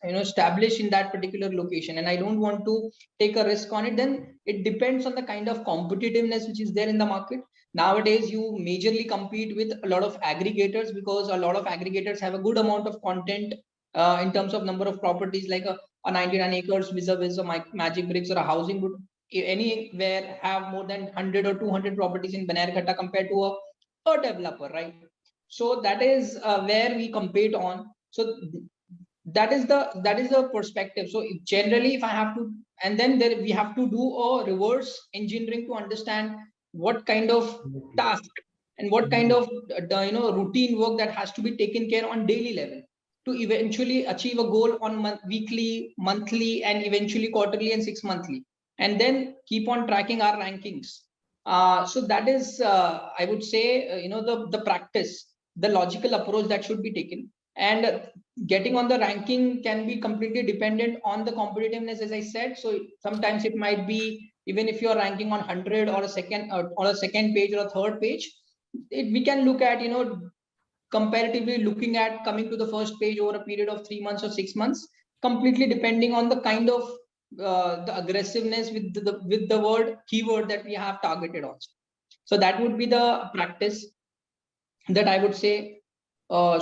established in that particular location, and I don't want to take a risk on it. Then it depends on the kind of competitiveness which is there in the market. Nowadays, you majorly compete with a lot of aggregators because a lot of aggregators have a good amount of content in terms of number of properties, like a 99 acres vis-a-vis a Magic Bricks or a housing would anywhere have more than 100 or 200 properties in Banerghatta compared to a developer, right? So that is where we compete on. So that is the perspective. So generally, if I have to, and then there we have to do a reverse engineering to understand what kind of task and what kind of routine work that has to be taken care on daily level to eventually achieve a goal on weekly, monthly, and eventually quarterly and 6 monthly, and then keep on tracking our rankings. So that is, I would say, the practice, the logical approach that should be taken. And getting on the ranking can be completely dependent on the competitiveness, as I said. So sometimes it might be, even if you're ranking on 100 or a second page or a third page, we can look at, comparatively looking at coming to the first page over a period of 3 months or 6 months, completely depending on the kind of the aggressiveness with the word keyword that we have targeted on. So that would be the practice that I would say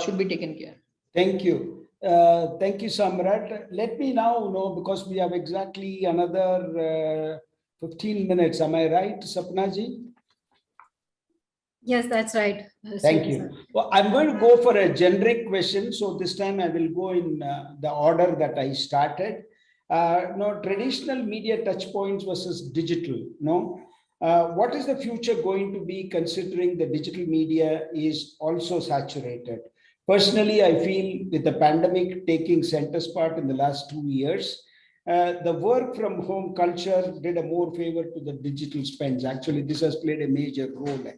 should be taken care. Thank you. Thank you, Samrat. Let me now know, because we have exactly another 15 minutes. Am I right, Sapnaji? Yes, that's right. Thank you. Well, I'm going to go for a generic question. So this time I will go in the order that I started. Traditional media touch points versus digital. What is the future going to be, considering the digital media is also saturated? Personally, I feel with the pandemic taking center spot in the last 2 years, the work from home culture did a more favor to the digital spends. Actually, this has played a major role.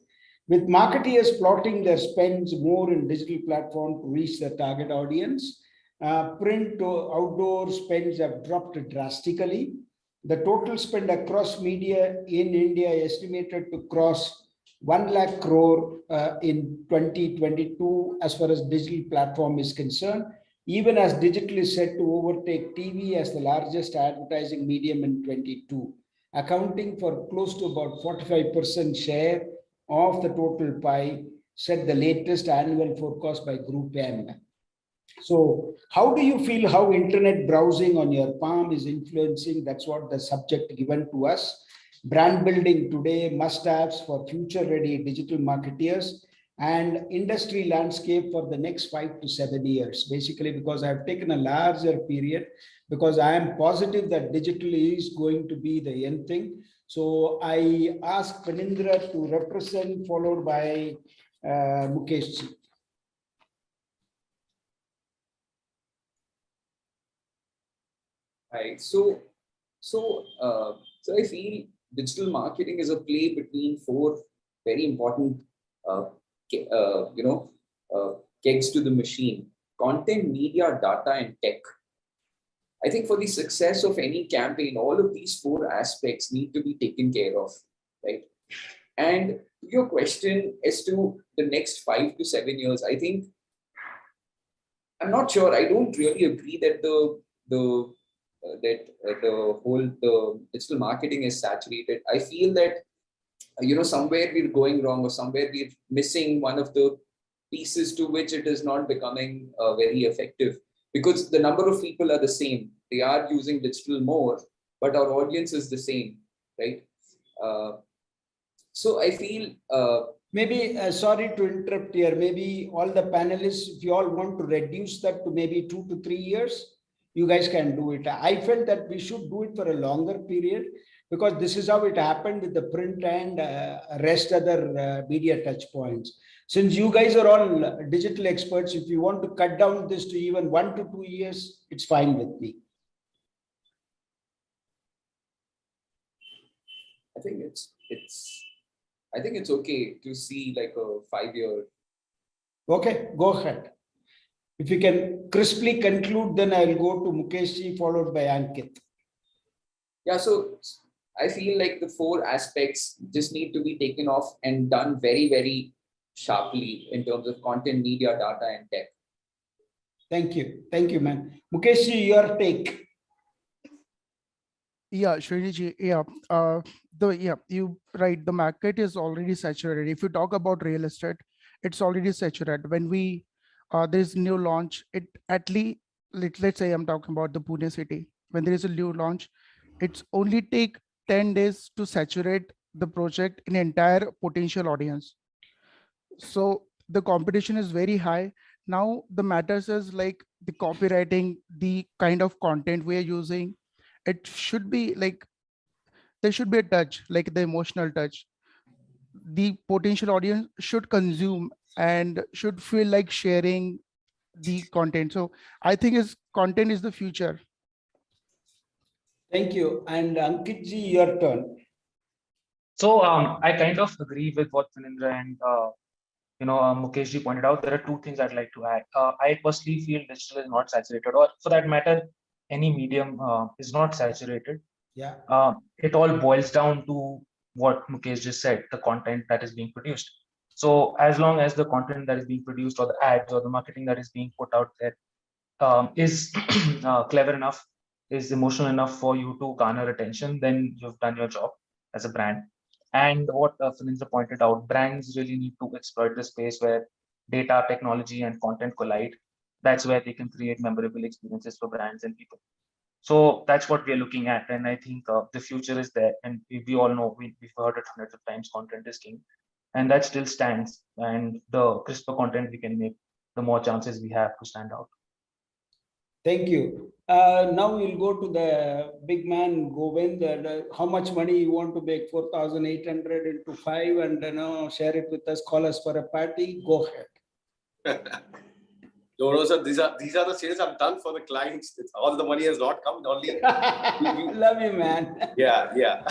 With marketeers plotting their spends more in digital platform to reach their target audience, print to outdoor spends have dropped drastically. The total spend across media in India is estimated to cross 1 lakh crore in 2022 as far as digital platform is concerned, even as digital is set to overtake TV as the largest advertising medium in 22, accounting for close to about 45% share of the total pie, said the latest annual forecast by Group M. So how do you feel how internet browsing on your palm is influencing? That's what the subject given to us. Brand building today, must-haves for future-ready digital marketeers, and industry landscape for the next 5 to 7 years. Basically, because I've taken a larger period, because I am positive that digital is going to be the end thing. So I ask Panindra to represent, followed by Mukesh. Right. So I feel digital marketing is a play between 4 very important, kegs to the machine: content, media, data, and tech. I think for the success of any campaign, all of these 4 aspects need to be taken care of, right? And your question as to the next 5 to 7 years, I think I'm not sure. I don't really agree that the whole digital marketing is saturated. I feel that somewhere we're going wrong, or somewhere we're missing one of the pieces to which it is not becoming very effective, because the number of people are the same. They are using digital more, but our audience is the same, right? So I feel maybe, sorry to interrupt here, maybe all the panelists, if you all want to reduce that to maybe 2 to 3 years, you guys can do it. I felt that we should do it for a longer period, because this is how it happened with the print and rest other media touch points. Since you guys are all digital experts, if you want to cut down this to even 1 to 2 years, it's fine with me. I think it's okay to see like a 5-year. Okay, go ahead. If you can crisply conclude, then I'll go to Mukesh, followed by Ankit. Yeah, so I feel like the four aspects just need to be taken off and done very, very sharply in terms of content, media, data, and tech. Thank you. Thank you, man. Mukesh, your take. Yeah, Sriniji, you right. The market is already saturated. If you talk about real estate, it's already saturated. When we there's new launch, it at least let's say I'm talking about the Pune city. When there is a new launch, it's only take 10 days to saturate the project in entire potential audience. So the competition is very high. Now the matters is like the copywriting, the kind of content we are using. It should be like there should be a touch, like the emotional touch. The potential audience should consume and should feel like sharing the content. So I think is content is the future. Thank you. And Ankitji, your turn. So I kind of agree with what Phanindra and Mukesh ji pointed out. There are two things I'd like to add. I personally feel digital is not saturated, or for that matter, any medium is not saturated. Yeah. It all boils down to what Mukesh just said, the content that is being produced. So as long as the content that is being produced or the ads or the marketing that is being put out there is clever enough, is emotional enough for you to garner attention, then you've done your job as a brand. And what Phanindra pointed out, brands really need to exploit the space where data, technology, and content collide. That's where they can create memorable experiences for brands and people. So that's what we're looking at. And I think the future is there. And we all know, we've heard it hundreds of times, content is king. And that still stands. And the crisper content we can make, the more chances we have to stand out. Thank you. Now we'll go to the big man, Govind. How much money you want to make? 4,800 into 5 and share it with us. Call us for a party. Go ahead. No, sir. These are the sales I've done for the clients. All the money has not come. Only Love you, man. yeah.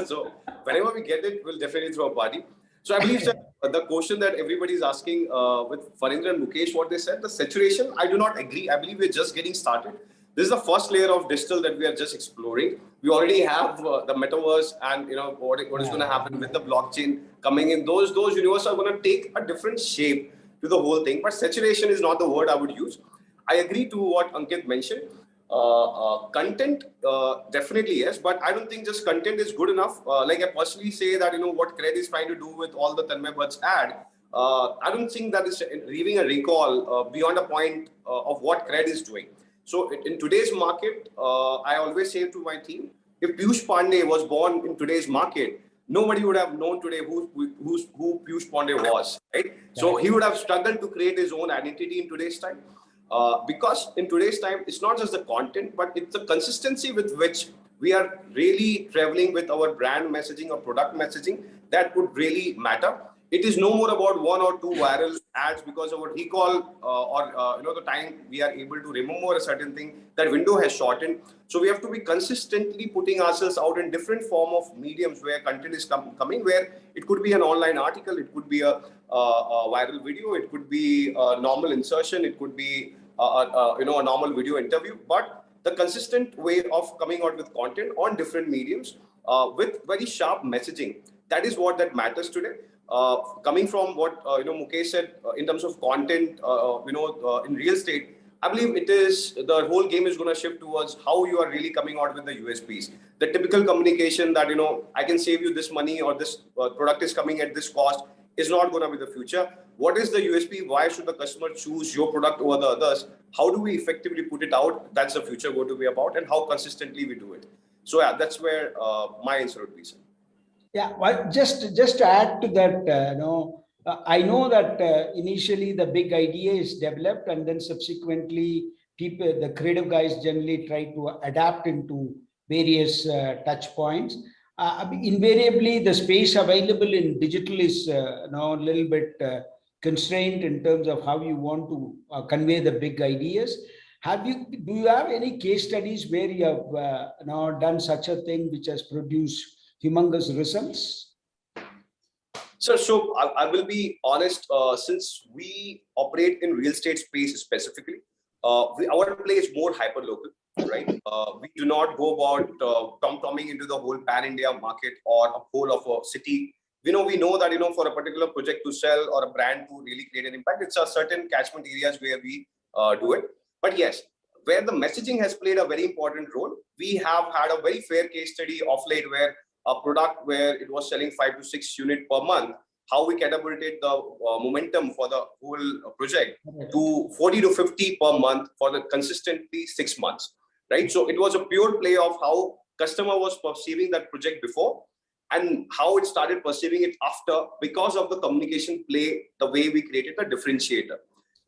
So whenever we get it, we'll definitely throw a party. So I believe, sir, the question that everybody is asking with Phanindra and Mukesh, what they said, the saturation, I do not agree. I believe we're just getting started. This is the first layer of digital that we are just exploring. We already have the metaverse and what is going to happen with the blockchain coming in. Those universes are going to take a different shape to the whole thing. But saturation is not the word I would use. I agree to what Ankit mentioned. Content, definitely yes, but I don't think just content is good enough. Like I personally say that, what Cred is trying to do with all the Tanmay Bhatt's ad, I don't think that is leaving a recall beyond a point of what Cred is doing. So in today's market, I always say to my team, if Piyush Pandey was born in today's market, nobody would have known today who Piyush Pandey was, right? So he would have struggled to create his own identity in today's time. Because in today's time, it's not just the content, but it's the consistency with which we are really traveling with our brand messaging or product messaging that would really matter. It is no more about 1 or 2 viral ads because our recall or the time we are able to remember a certain thing, that window has shortened. So we have to be consistently putting ourselves out in different form of mediums where content is coming, where it could be an online article, it could be a viral video, it could be a normal insertion, it could be a normal video interview, but the consistent way of coming out with content on different mediums with very sharp messaging, that is what that matters today. Coming from what Mukesh said in terms of content, in real estate, I believe it is the whole game is going to shift towards how you are really coming out with the USPs. The typical communication that I can save you this money or this product is coming at this cost is not going to be the future. What is the USP? Why should the customer choose your product over the others? How do we effectively put it out? That's the future going to be about, and how consistently we do it. So yeah, that's where my answer would be, sir. Yeah, well, just to add to that, I know that initially the big idea is developed, and then subsequently people, the creative guys generally try to adapt into various touch points. Invariably, the space available in digital is now a little bit constrained in terms of how you want to convey the big ideas. Do you have any case studies where you have now done such a thing which has produced humongous results? So I will be honest, since we operate in real estate space specifically, our play is more hyper-local. right? We do not go about tom-tomming into the whole pan-India market or a whole of a city. We know that, for a particular project to sell or a brand to really create an impact, it's a certain catchment areas where we do it. But yes, where the messaging has played a very important role, we have had a very fair case study of late where a product where it was selling 5 to 6 units per month, how we catapulted the momentum for the whole project to 40 to 50 per month for the consistently 6 months, right? So it was a pure play of how customer was perceiving that project before and how it started perceiving it after, because of the communication play, the way we created a differentiator.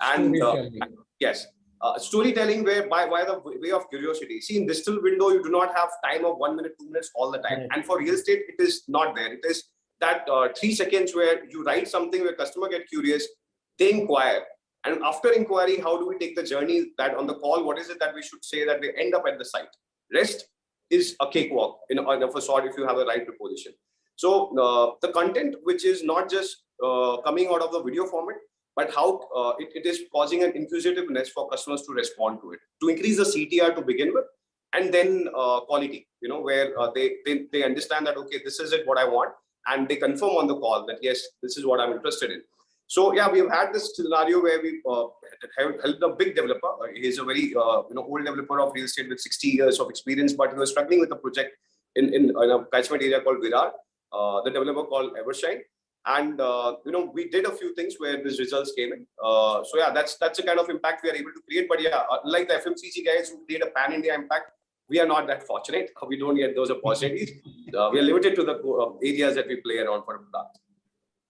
And yes, storytelling where by the way of curiosity. See, in digital window, you do not have time of 1 minute, 2 minutes all the time. And for real estate, it is not there. It is that 3 seconds where you write something where customer get curious, they inquire. And after inquiry, how do we take the journey that on the call, what is it that we should say that they end up at the site? Rest is a cakewalk of a sort if you have a right proposition. So the content, which is not just coming out of the video format, but how it is causing an inquisitiveness for customers to respond to it, to increase the CTR to begin with, and then quality, where they understand that, okay, this is it, what I want, and they confirm on the call that, yes, this is what I'm interested in. So yeah, we've had this scenario where we helped a big developer. He's a very old developer of real estate with 60 years of experience, but he was struggling with a project in a catchment area called Virar, the developer called Evershine. And we did a few things where these results came in. So yeah, that's the kind of impact we are able to create. But yeah, like the FMCG guys who create a pan-India impact, we are not that fortunate. We don't get those opportunities. We are limited to the areas that we play around for a product.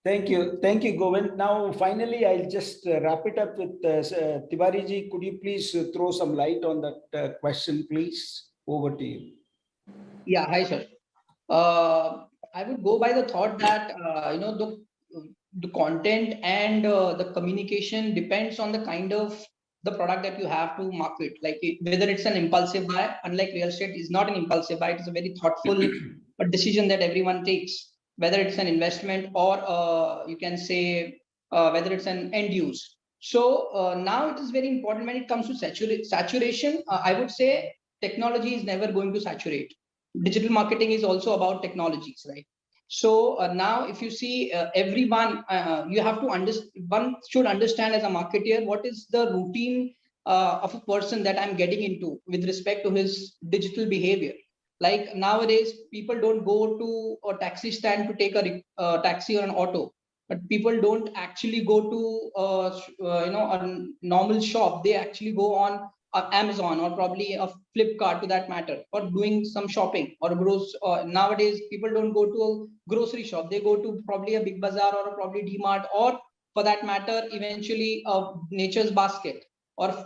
Thank you, Govind. Now, finally, I'll just wrap it up with Tiwari ji. Could you please throw some light on that question, please? Over to you. Yeah, hi, sir. I would go by the thought that the content and the communication depends on the kind of the product that you have to market. Like whether it's an impulsive buy, unlike real estate, is not an impulsive buy. It is a very thoughtful decision that everyone takes. Whether it's an investment or you can say whether it's an end use. So now it is very important when it comes to saturation. I would say technology is never going to saturate. Digital marketing is also about technologies, right? So now if you see everyone, you have to understand, one should understand as a marketer, what is the routine of a person that I'm getting into with respect to his digital behavior. Like nowadays, people don't go to a taxi stand to take a taxi or an auto, but people don't actually go to a normal shop. They actually go on Amazon or probably a Flipkart, to that matter, or doing some shopping or nowadays people don't go to a grocery shop. They go to probably a Big Bazaar or probably DMart, or for that matter, eventually Nature's Basket or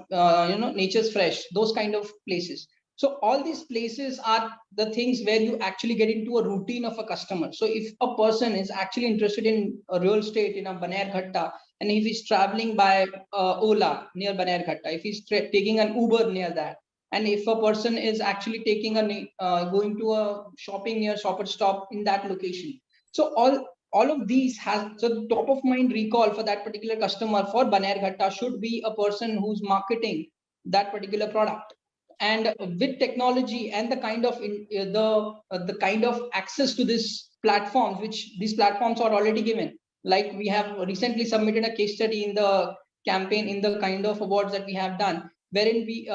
Nature's Fresh, those kind of places. So all these places are the things where you actually get into a routine of a customer. So if a person is actually interested in a real estate in a Banerghatta, and if he's traveling by Ola near Banerghatta, if he's taking an Uber near that, and if a person is actually taking going to a shopping near Shoppers Stop in that location. So all of these has, so the top of mind recall for that particular customer for Banerghatta should be a person who's marketing that particular product. And with technology and the kind of the kind of access to this platforms, which these platforms are already given, like we have recently submitted a case study in the campaign in the kind of awards that we have done, wherein we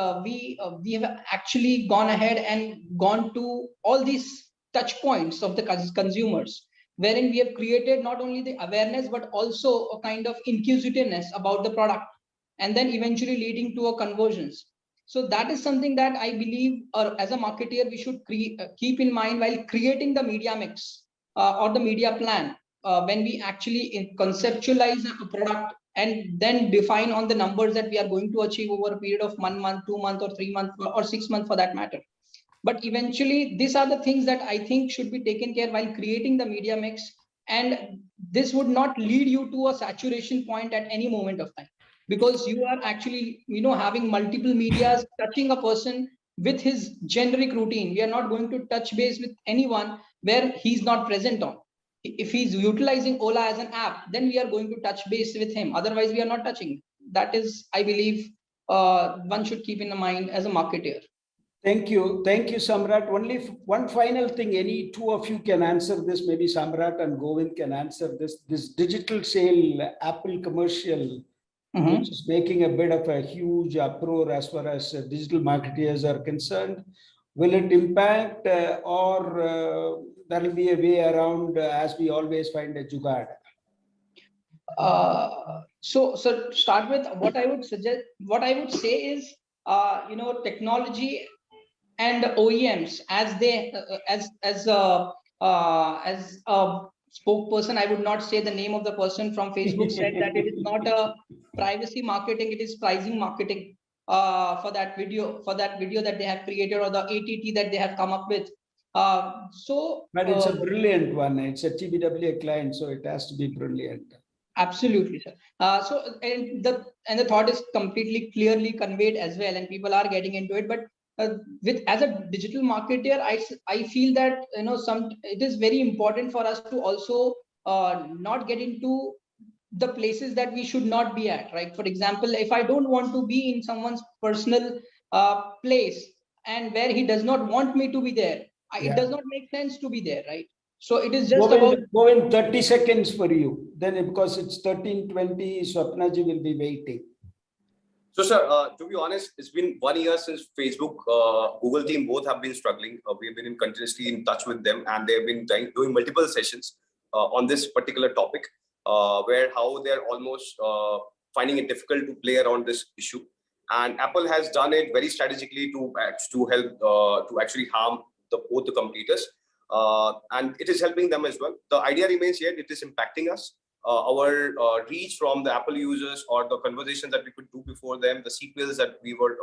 have actually gone ahead and gone to all these touch points of the consumers, wherein we have created not only the awareness but also a kind of inquisitiveness about the product, and then eventually leading to a conversions. So that is something that I believe, as a marketer, we should keep in mind while creating the media mix or the media plan when we actually conceptualize a product and then define on the numbers that we are going to achieve over a period of 1 month, 2 months, or 3 months, or 6 months for that matter. But eventually, these are the things that I think should be taken care while creating the media mix. And this would not lead you to a saturation point at any moment of time, because you are actually having multiple medias touching a person with his generic routine. We are not going to touch base with anyone where he's not present on. If he's utilizing Ola as an app, then we are going to touch base with him. Otherwise, we are not touching. That is, I believe, one should keep in mind as a marketer. Thank you, Samrat. Only one final thing. Any two of you can answer this. Maybe Samrat and Govind can answer this. This digital sale Apple commercial, which is making a bit of a huge uproar as far as digital marketers are concerned. Will it impact or there will be a way around as we always find a jugaad? So to start with, what I would say is, technology and OEMs, as they as a spokesperson, I would not say the name of the person from Facebook, said that it is not a privacy marketing, it is pricing marketing for that video that they have created, or the ATT that they have come up with. But it's a brilliant one. It's a TBWA client, so it has to be brilliant. Absolutely, sir. And the thought is completely clearly conveyed as well, and people are getting into it. But as a digital marketer, I feel that it is very important for us to also not get into the places that we should not be at. Right. For example, if I don't want to be in someone's personal place, and where he does not want me to be there, it does not make sense to be there. Right. So it is just about Govind, 30 seconds for you. Then because it's 13:20, Swapnaji will be waiting. So, sir, to be honest, it's been 1 year since Facebook, Google team both have been struggling. We have been continuously in touch with them, and they have been doing multiple sessions on this particular topic, where how they're almost finding it difficult to play around this issue. And Apple has done it very strategically to help to actually harm both the competitors. And it is helping them as well. The idea remains here, it is impacting us. Our reach from the Apple users, or the conversations that we could do before them, the CPLs that we were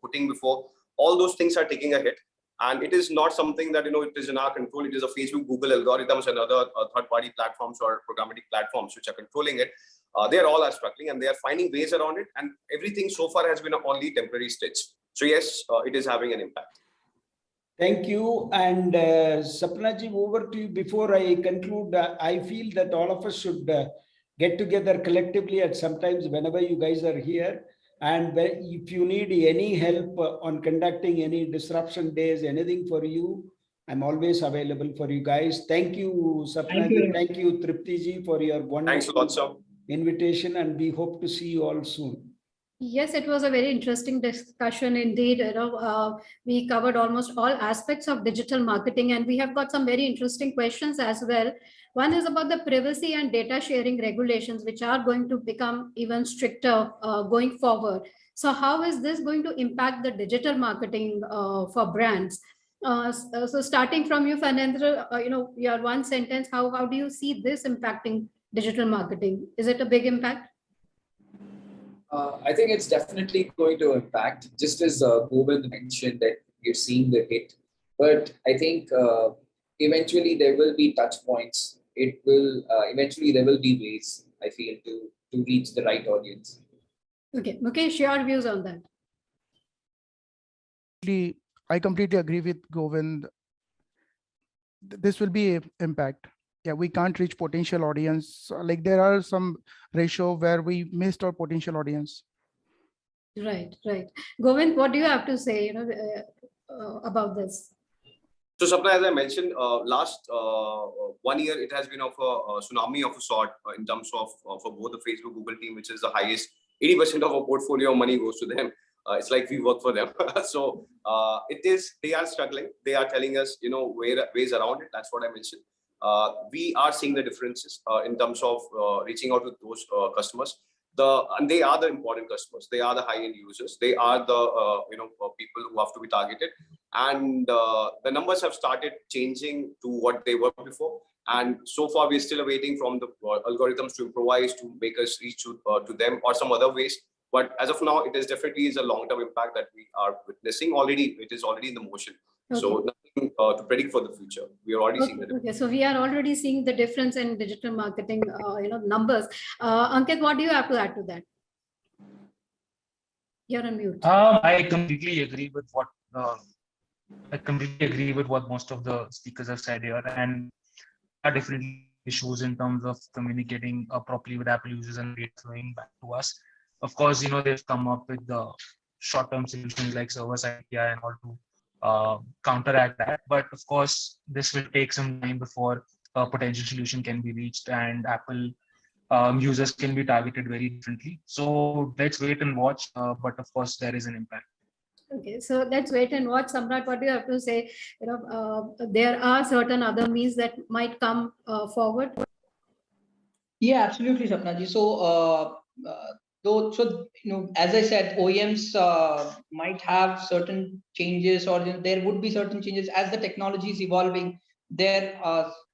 putting before, all those things are taking a hit. And it is not something that, it is in our control. It is a Facebook, Google algorithms and other third-party platforms or programmatic platforms which are controlling it. They all are struggling, and they are finding ways around it. And everything so far has been only temporary stitch. So yes, it is having an impact. Thank you. And Sapnaji, over to you. Before I conclude, I feel that all of us should get together collectively at sometimes whenever you guys are here. And if you need any help on conducting any disruption days, anything for you, I'm always available for you guys. Thank you, Sapnaji. Thank you, Triptiji, for your wonderful invitation. And we hope to see you all soon. Yes, it was a very interesting discussion indeed. We covered almost all aspects of digital marketing, and we have got some very interesting questions as well. One is about the privacy and data sharing regulations, which are going to become even stricter going forward. So how is this going to impact the digital marketing for brands? So starting from you, Fernandra, your one sentence, how do you see this impacting digital marketing? Is it a big impact? I think it's definitely going to impact, just as Govind mentioned that you're seeing the hit. But I think eventually there will be touch points. It will eventually there will be ways, I feel, to reach the right audience. Okay, Mukesh, your views on that? I completely agree with Govind. This will be an impact. Yeah, we can't reach potential audience. Like there are some ratio where we missed our potential audience. Right. Govind, what do you have to say about this? So, Sapna, as I mentioned, last 1 year, it has been of a tsunami of a sort in terms of for both the Facebook, Google team, which is the highest. 80% of our portfolio money goes to them. It's like we work for them. So they are struggling. They are telling us, ways around it. That's what I mentioned. We are seeing the differences in terms of reaching out to those customers. And they are the important customers. They are the high-end users. They are the people who have to be targeted. And the numbers have started changing to what they were before. And so far, we're still waiting from the algorithms to improvise to make us reach to them or some other ways. But as of now, it is definitely a long-term impact that we are witnessing already. It is already in the motion. Okay. So nothing to predict for the future. We are already seeing the difference. Okay, so we are already seeing the difference in digital marketing, numbers. Ankit, what do you have to add to that? You're on mute. I completely agree with what most of the speakers have said here, and there are definitely issues in terms of communicating properly with Apple users and data flowing back to us. Of course, they've come up with the short-term solutions like server-side API and all to counteract that. But of course, this will take some time before a potential solution can be reached, and Apple users can be targeted very differently. So let's wait and watch. But of course, there is an impact. Okay, so let's wait and watch. Samrat, what do you have to say? There are certain other means that might come forward. Yeah, absolutely, Sapnaji. As I said, OEMs might have certain changes, or there would be certain changes as the technology is evolving. Their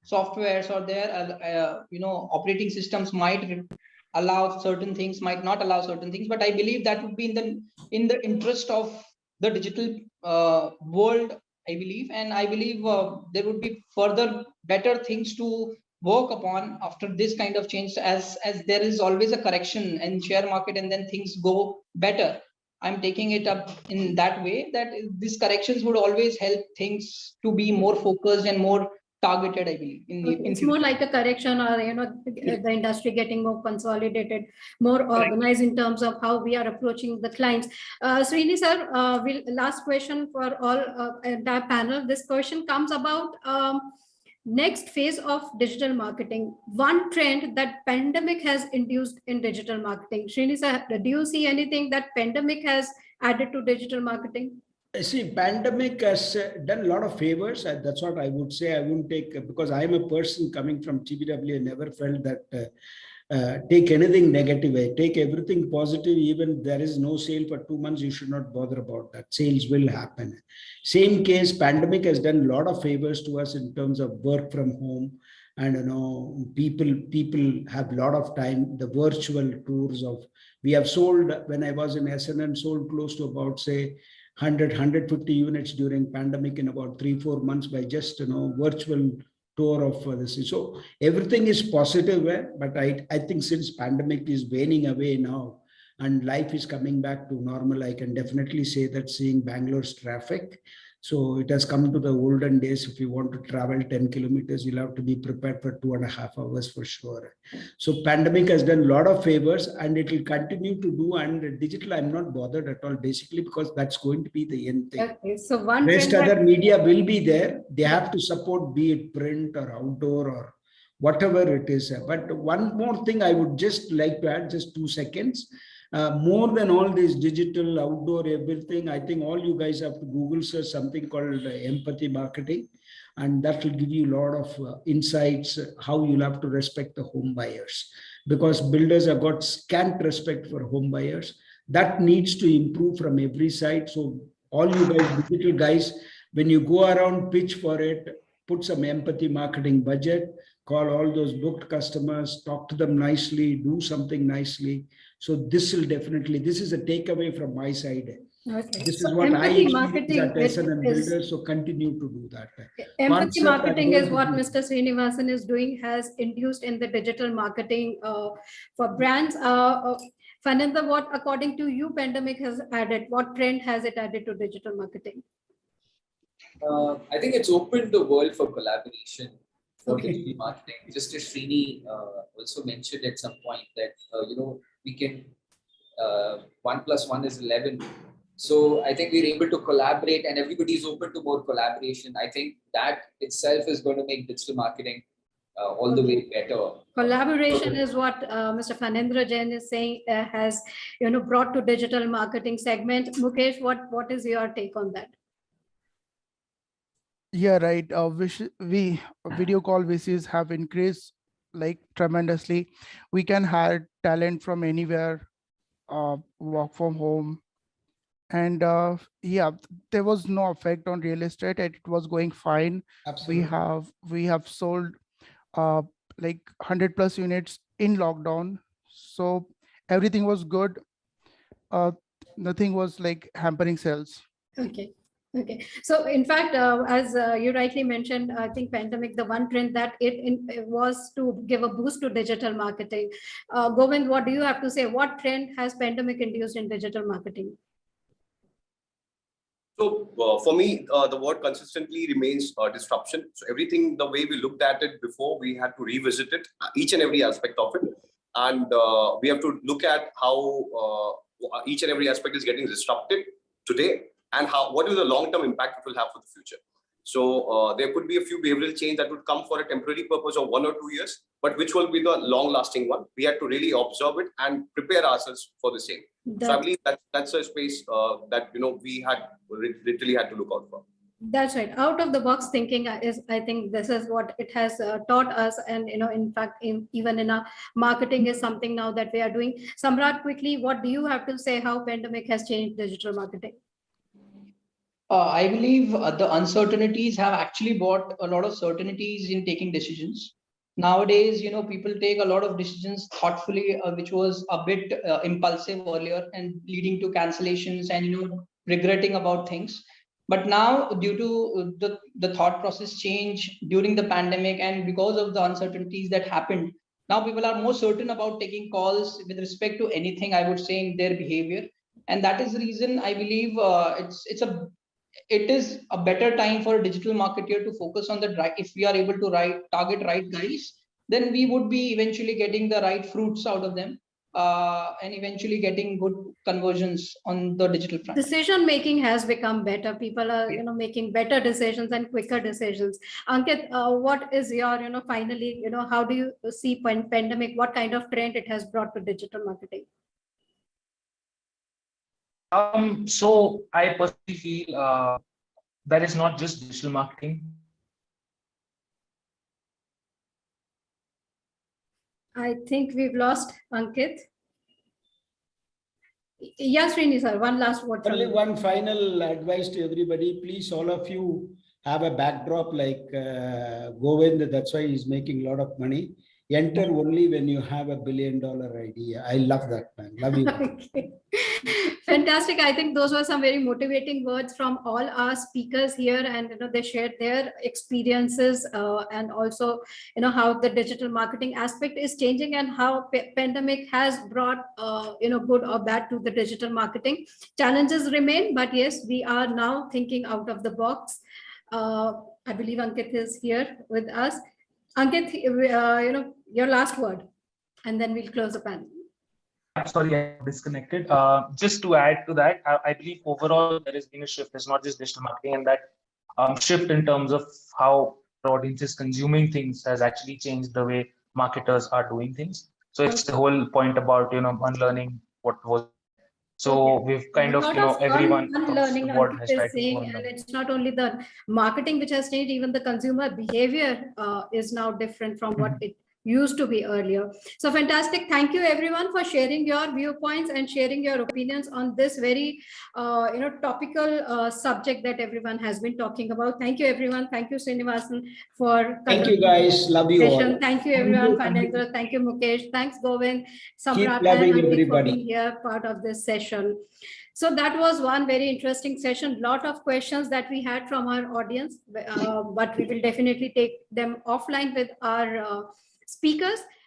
softwares or their operating systems might allow certain things, might not allow certain things. But I believe that would be in the interest of the digital world, I believe, and I believe there would be further better things to work upon after this kind of change, as there is always a correction in share market and then things go better. I'm taking it up in that way, that these corrections would always help things to be more focused and more targeted, I believe. It's more like a correction, or the industry getting more consolidated, more organized in terms of how we are approaching the clients. Srini sir, last question for all entire panel. This question comes about next phase of digital marketing. One trend that pandemic has induced in digital marketing. Srini sir, do you see anything that pandemic has added to digital marketing? See, pandemic has done a lot of favors. That's what I would say. I wouldn't take, because I'm a person coming from TBW, I never felt that take anything negative. I take everything positive. Even there is no sale for 2 months, you should not bother about that. Sales will happen. Same case, pandemic has done a lot of favors to us in terms of work from home. And people have a lot of time. The virtual tours we have sold, when I was in SNN, sold close to about, say, 150 units during pandemic in about 3-4 months by just virtual tour of this. So everything is positive, but I think since pandemic is waning away now and life is coming back to normal, I can definitely say that seeing Bangalore's traffic. So it has come to the olden days. If you want to travel 10 kilometers, you'll have to be prepared for 2.5 hours for sure. So pandemic has done a lot of favors, and it will continue to do. And digital, I'm not bothered at all, basically, because that's going to be the end thing. Okay, so one rest other media will be there. They have to support, be it print or outdoor or whatever it is. But one more thing I would just like to add, just 2 seconds. More than all this digital, outdoor, everything, I think all you guys have to Google search something called empathy marketing, and that will give you a lot of insights how you'll have to respect the home buyers, because builders have got scant respect for home buyers. That needs to improve from every side. So all you guys, digital guys, when you go around, pitch for it, put some empathy marketing budget, call all those booked customers, talk to them nicely, do something nicely. So this will definitely, this is a takeaway from my side. Okay. This So is what I marketing at S&M Builders, so continue to do that. Empathy marketing is what Mr. Srinivasan is doing, has induced in the digital marketing for brands. Fananda, what according to you pandemic has added? What trend has it added to digital marketing? I think it's opened the world for collaboration for digital marketing. Just as Srini also mentioned at some point that, we can, 1 + 1 is 11. So I think we're able to collaborate, and everybody is open to more collaboration. I think that itself is going to make digital marketing all the way better. Collaboration is what Mr. Fanendra Jain is saying has brought to digital marketing segment. Mukesh, what is your take on that? Yeah, right. We video call VCs have increased like tremendously. We can hire talent from anywhere, work from home, and yeah, there was no effect on real estate. It was going fine. Absolutely. We have sold like 100+ units in lockdown, so everything was good. Nothing was like hampering sales. Okay. So in fact, as you rightly mentioned, I think pandemic, the one trend that it was to give a boost to digital marketing. Govind, what do you have to say? What trend has pandemic induced in digital marketing? So for me, the word consistently remains disruption. So everything, the way we looked at it before, we had to revisit it, each and every aspect of it. And we have to look at how each and every aspect is getting disrupted today. and what is the long-term impact it will have for the future. So there could be a few behavioral change that would come for a temporary purpose of 1 or 2 years, but which will be the long-lasting one. We have to really observe it and prepare ourselves for the same. So I believe that's a space that we had literally had to look out for. That's right. Out of the box thinking is, I think this is what it has taught us. And, in fact, even in our marketing is something now that we are doing. Samrat, quickly, what do you have to say how pandemic has changed digital marketing? I believe the uncertainties have actually brought a lot of certainties in taking decisions. Nowadays, people take a lot of decisions thoughtfully, which was a bit impulsive earlier and leading to cancellations and, regretting about things. But now, due to the thought process change during the pandemic and because of the uncertainties that happened, now people are more certain about taking calls with respect to anything, I would say, in their behavior. And that is the reason I believe it is a better time for a digital marketer to focus on the right. If we are able to target right guys, then we would be eventually getting the right fruits out of them. And eventually getting good conversions on the digital front. Decision making has become better. People are, making better decisions and quicker decisions. Ankit, what is your, finally, how do you see pandemic? What kind of trend it has brought to digital marketing? So I personally feel that it's not just digital marketing. I think we've lost Ankit. Yes, Srini sir, one last word. Only one final advice to everybody. Please, all of you have a backdrop like Govind. That's why he's making a lot of money. Enter only when you have $1 billion idea. I love that, man. Love you. Okay. Fantastic. I think those were some very motivating words from all our speakers here, and they shared their experiences and also how the digital marketing aspect is changing and how pandemic has brought good or bad to the digital marketing. Challenges remain, but yes, we are now thinking out of the box. I believe Ankit is here with us. Ankit, your last word, and then we'll close the panel. Sorry, I disconnected. Just to add to that, I believe overall there has been a shift. It's not just digital marketing, and that shift in terms of how the audience is consuming things has actually changed the way marketers are doing things. So it's the whole point about unlearning what was. So we've kind of everyone learning has tried saying, and it's not only the marketing which has changed, even the consumer behavior is now different from what it used to be earlier. So fantastic. Thank you everyone for sharing your viewpoints and sharing your opinions on this very topical subject that everyone has been talking about. Thank you everyone. Thank you Srinivasan for thank you guys. Love you all. Thank you everyone. Thank you Mukesh. Thanks Govind, Samrat, keep loving and everybody for being here part of this session. So that was one very interesting session. Lot of questions that we had from our audience, but we will definitely take them offline with our speakers.